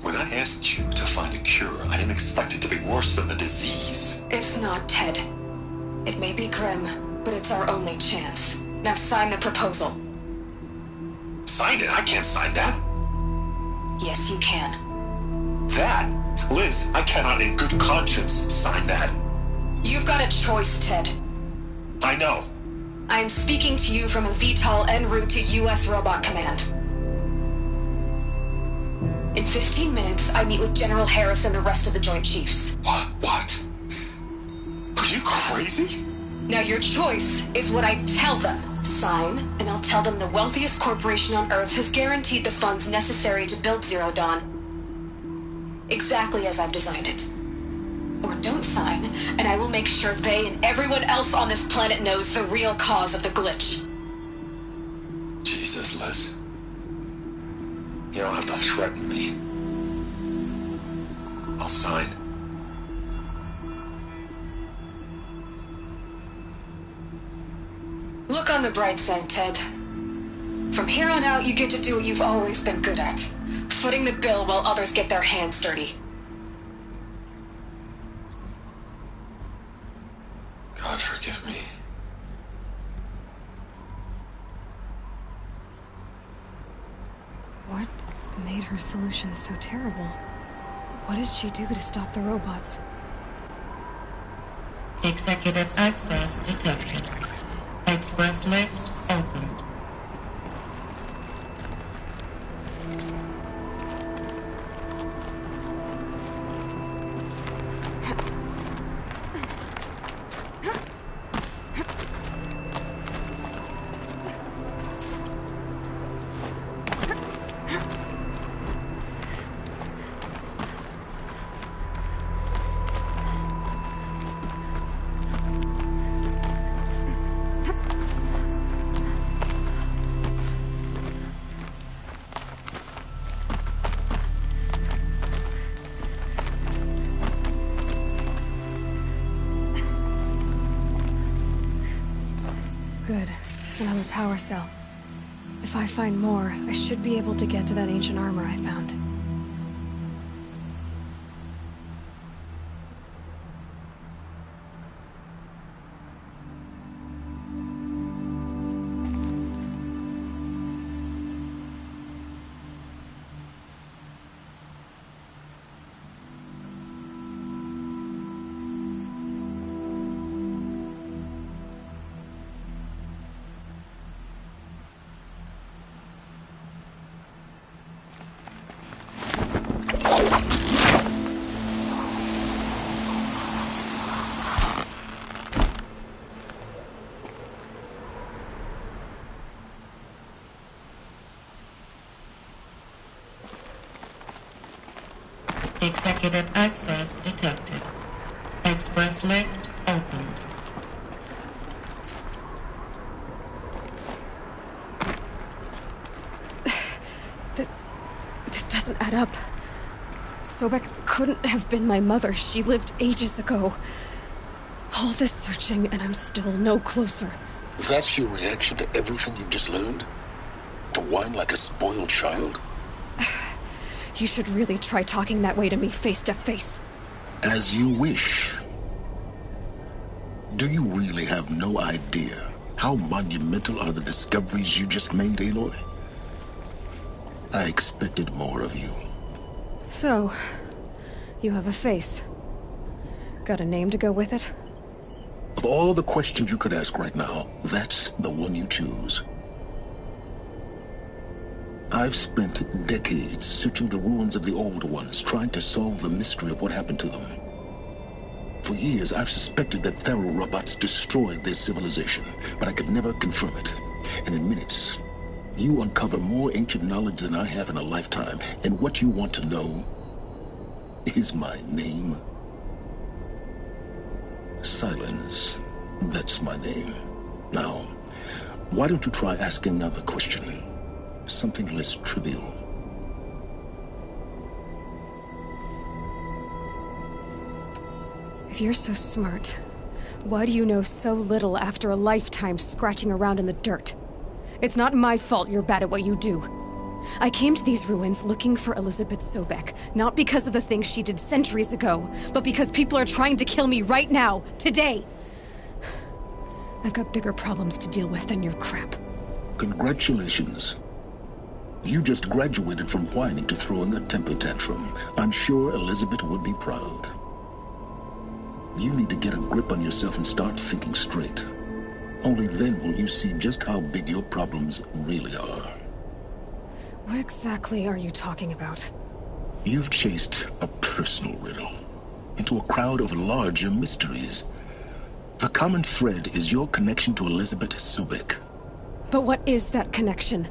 When I asked you to find a cure, I didn't expect it to be worse than the disease. It's not, Ted. It may be grim, but it's our only chance. Now sign the proposal. Sign it? I can't sign that. Yes, you can. That? Liz, I cannot in good conscience sign that. You've got a choice, Ted. I know. I am speaking to you from a VTOL en route to U.S. Robot Command. In 15 minutes, I meet with General Harris and the rest of the Joint Chiefs. What? Are you crazy? Now your choice is what I tell them. Sign, and I'll tell them the wealthiest corporation on Earth has guaranteed the funds necessary to build Zero Dawn. Exactly as I've designed it. Or don't sign, and I will make sure they and everyone else on this planet knows the real cause of the glitch. Jesus, Liz. You don't have to threaten me. I'll sign. Look on the bright side, Ted. From here on out, you get to do what you've always been good at. Footing the bill while others get their hands dirty. God forgive me. What made her solution so terrible? What did she do to stop the robots? Executive access detected. Express lift opened. Good. Another power cell. If I find more, I should be able to get to that ancient armor I found. Executive access detected. Express lift opened. This doesn't add up. Sobek couldn't have been my mother. She lived ages ago. All this searching, and I'm still no closer. That's your reaction to everything you've just learned? To whine like a spoiled child? You should really try talking that way to me face to face. As you wish. Do you really have no idea how monumental are the discoveries you just made, Aloy? I expected more of you. So, you have a face. Got a name to go with it? Of all the questions you could ask right now, that's the one you choose. I've spent decades searching the ruins of the old ones, trying to solve the mystery of what happened to them. For years, I've suspected that Thero robots destroyed their civilization, but I could never confirm it. And in minutes, you uncover more ancient knowledge than I have in a lifetime. And what you want to know is my name. Silence. That's my name. Now, why don't you try asking another question? something less trivial. If you're so smart, why do you know so little after a lifetime scratching around in the dirt? It's not my fault you're bad at what you do. I came to these ruins looking for Elizabeth Sobek, not because of the things she did centuries ago, but because people are trying to kill me right now, today. I've got bigger problems to deal with than your crap. Congratulations. You just graduated from whining to throwing a temper tantrum. I'm sure Elizabeth would be proud. You need to get a grip on yourself and start thinking straight. Only then will you see just how big your problems really are. What exactly are you talking about? You've chased a personal riddle into a crowd of larger mysteries. The common thread is your connection to Elizabeth Sobek. But what is that connection?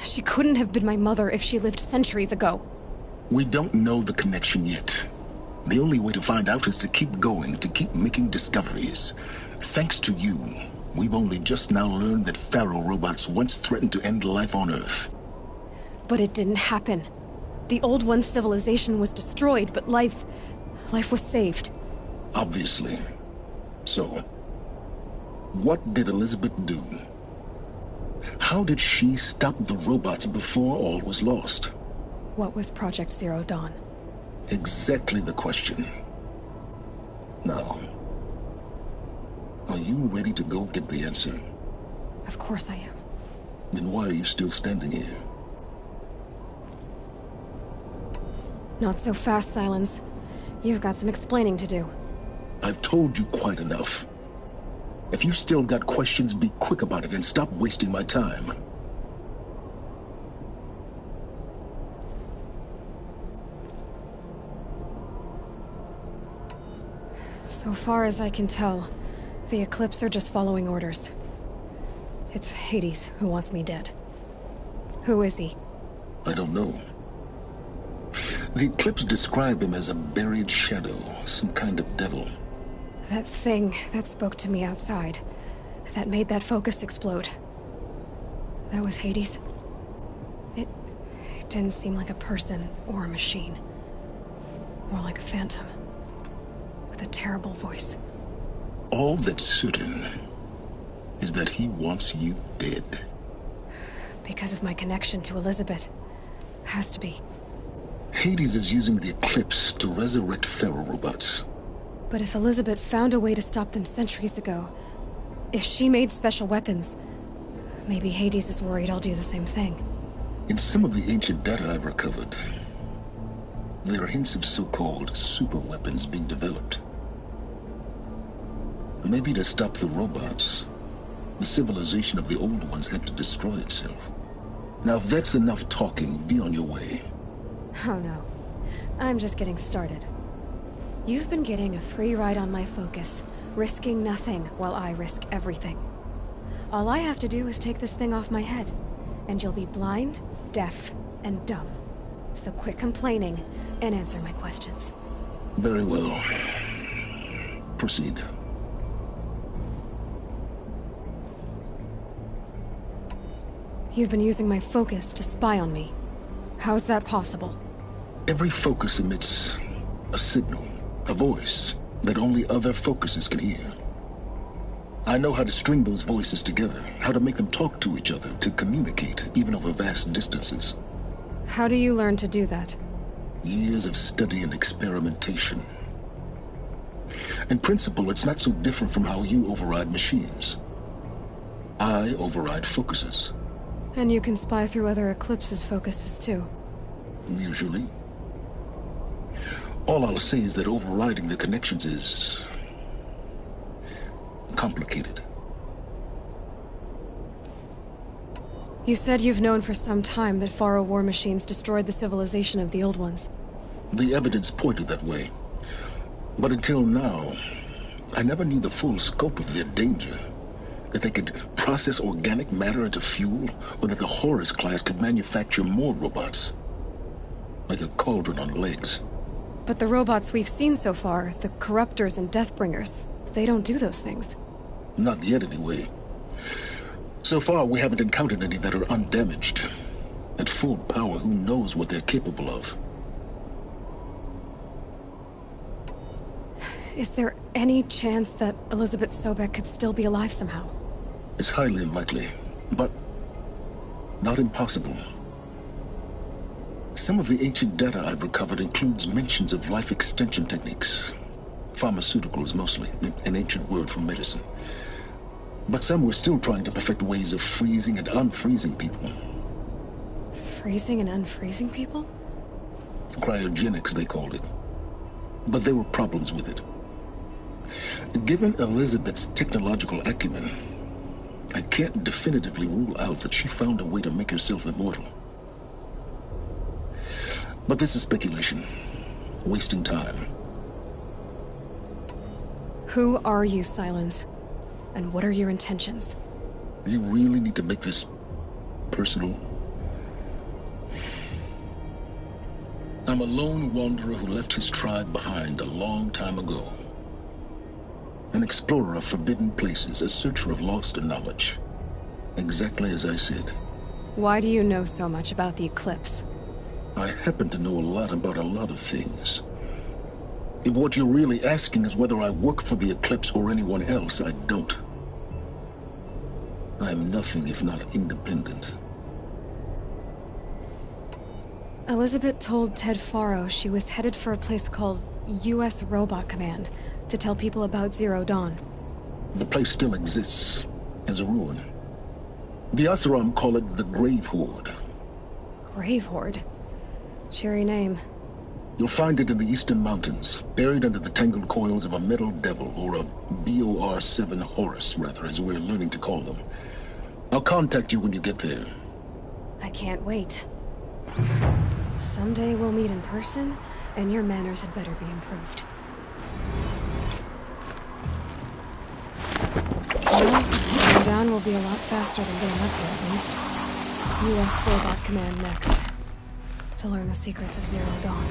She couldn't have been my mother if she lived centuries ago. We don't know the connection yet. The only way to find out is to keep going, to keep making discoveries. Thanks to you, we've only just now learned that Pharaoh robots once threatened to end life on Earth. But it didn't happen. The Old One's civilization was destroyed, but life was saved. Obviously. So, what did Elizabeth do? How did she stop the robots before all was lost? What was Project Zero Dawn? Exactly the question. Now, are you ready to go get the answer? Of course I am. Then why are you still standing here? Not so fast, Silence. You've got some explaining to do. I've told you quite enough. If you still got questions, be quick about it and stop wasting my time. So far as I can tell, the Eclipse are just following orders. It's Hades who wants me dead. Who is he? I don't know. The Eclipse describe him as a buried shadow, some kind of devil. That thing that spoke to me outside, that made that focus explode. That was Hades? It didn't seem like a person or a machine. More like a phantom. With a terrible voice. All that's certain is that he wants you dead. Because of my connection to Elizabeth. Has to be. Hades is using the Eclipse to resurrect Pharaoh robots. But if Elizabeth found a way to stop them centuries ago, if she made special weapons, maybe Hades is worried I'll do the same thing. In some of the ancient data I've recovered, there are hints of so-called super weapons being developed. Maybe to stop the robots, the civilization of the old ones had to destroy itself. Now if that's enough talking, be on your way. Oh no. I'm just getting started. You've been getting a free ride on my focus, risking nothing while I risk everything. All I have to do is take this thing off my head, and you'll be blind, deaf, and dumb. So quit complaining and answer my questions. Very well. Proceed. You've been using my focus to spy on me. How's that possible? Every focus emits a signal, a voice, that only other focuses can hear. I know how to string those voices together, how to make them talk to each other, to communicate, even over vast distances. How do you learn to do that? Years of study and experimentation. In principle, it's not so different from how you override machines. I override focuses. And you can spy through other Eclipse's focuses too. Usually. All I'll say is that overriding the connections is complicated. You said you've known for some time that Pharaoh war machines destroyed the civilization of the old ones. The evidence pointed that way. But until now, I never knew the full scope of their danger. That they could process organic matter into fuel, or that the Horus class could manufacture more robots. Like a cauldron on legs. But the robots we've seen so far, the Corruptors and Deathbringers, they don't do those things. Not yet, anyway. So far, we haven't encountered any that are undamaged. At full power, who knows what they're capable of? Is there any chance that Elizabeth Sobek could still be alive somehow? It's highly unlikely, but not impossible. Some of the ancient data I've recovered includes mentions of life extension techniques. Pharmaceuticals, mostly, an ancient word for medicine. But some were still trying to perfect ways of freezing and unfreezing people. Freezing and unfreezing people? Cryogenics, they called it. But there were problems with it. Given Elizabeth's technological acumen, I can't definitively rule out that she found a way to make herself immortal. But this is speculation. Wasting time. Who are you, Silence? And what are your intentions? You really need to make this personal? I'm a lone wanderer who left his tribe behind a long time ago. An explorer of forbidden places, a searcher of lost knowledge. Exactly as I said. Why do you know so much about the eclipse? I happen to know a lot about a lot of things. If what you're really asking is whether I work for the Eclipse or anyone else, I don't. I am nothing if not independent. Elizabeth told Ted Faro she was headed for a place called U.S. Robot Command to tell people about Zero Dawn. The place still exists, as a ruin. The Asuram call it the Grave Horde. Grave Horde? Cheery name. You'll find it in the Eastern Mountains, buried under the tangled coils of a metal devil, or a BOR-7 Horus, rather, as we're learning to call them. I'll contact you when you get there. I can't wait. Someday we'll meet in person, and your manners had better be improved. Well, going down will be a lot faster than getting up here, at least. U.S. Robot Command next. To learn the secrets of Zero Dawn.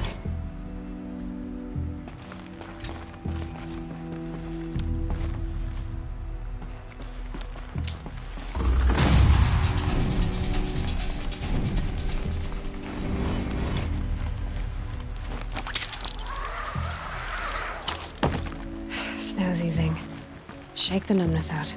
Snow's easing. Shake the numbness out.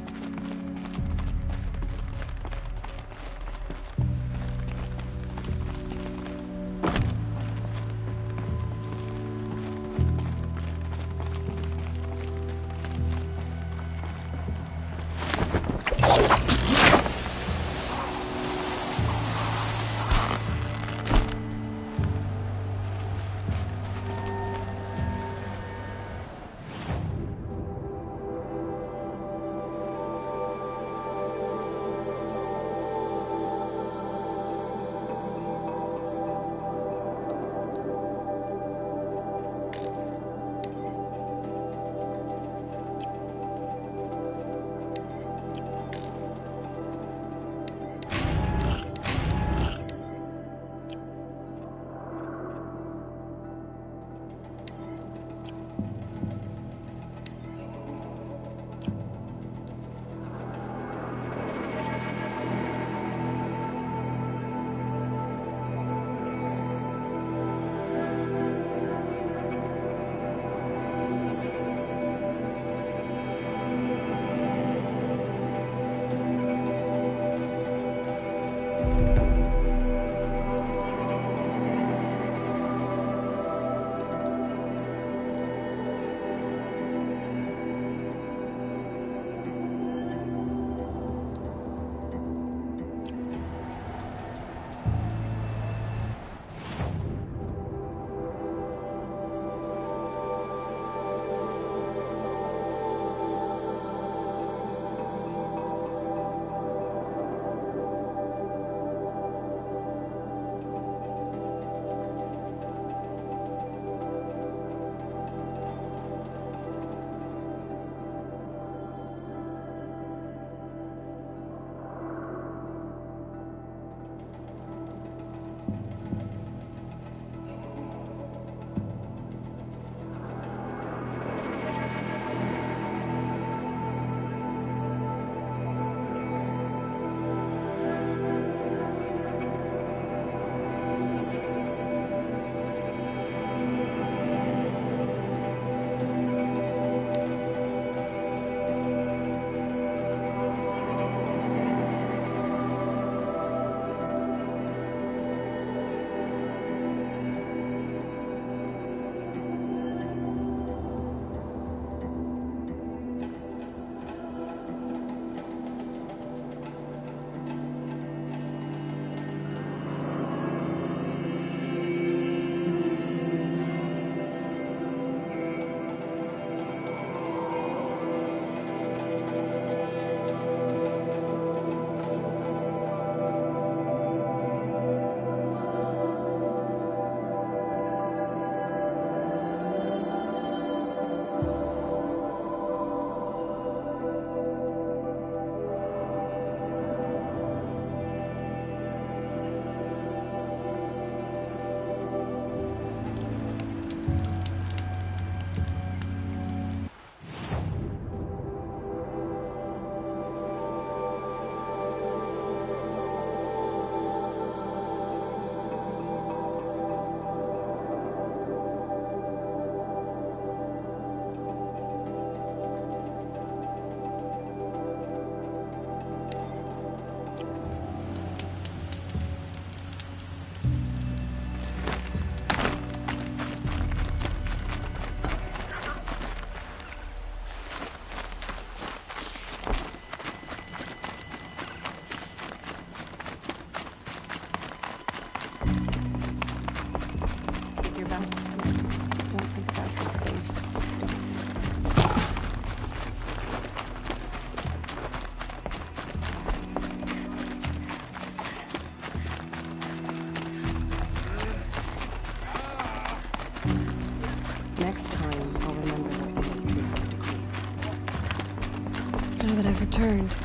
Now that I've returned,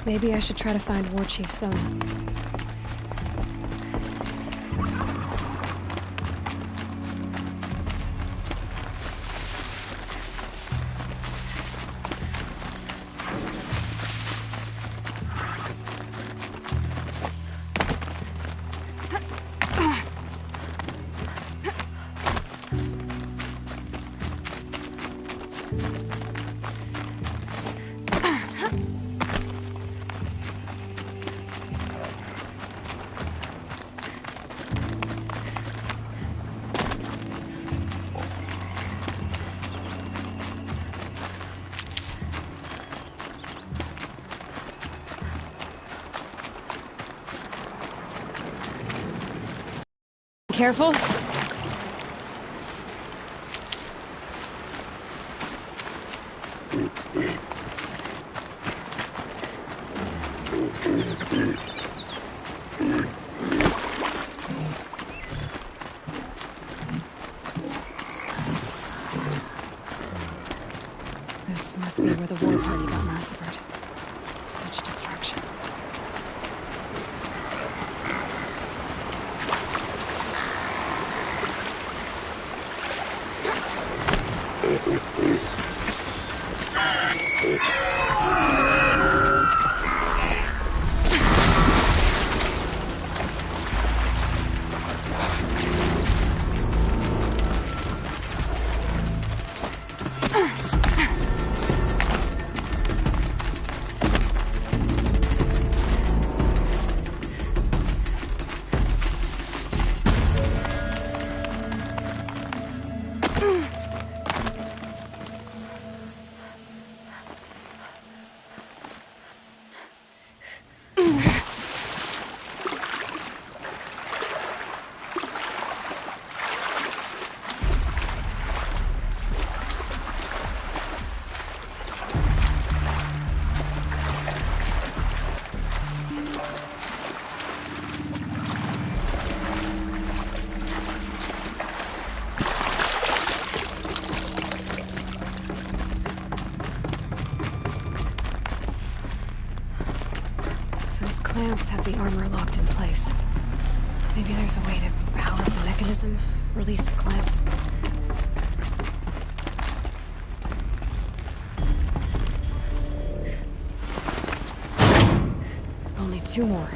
maybe I should try to find War Chief Sona. Careful. This must be where the war party got massacred. Such destruction. Clamps have the armor locked in place. Maybe there's a way to power the mechanism, release the clamps. Only 2 more.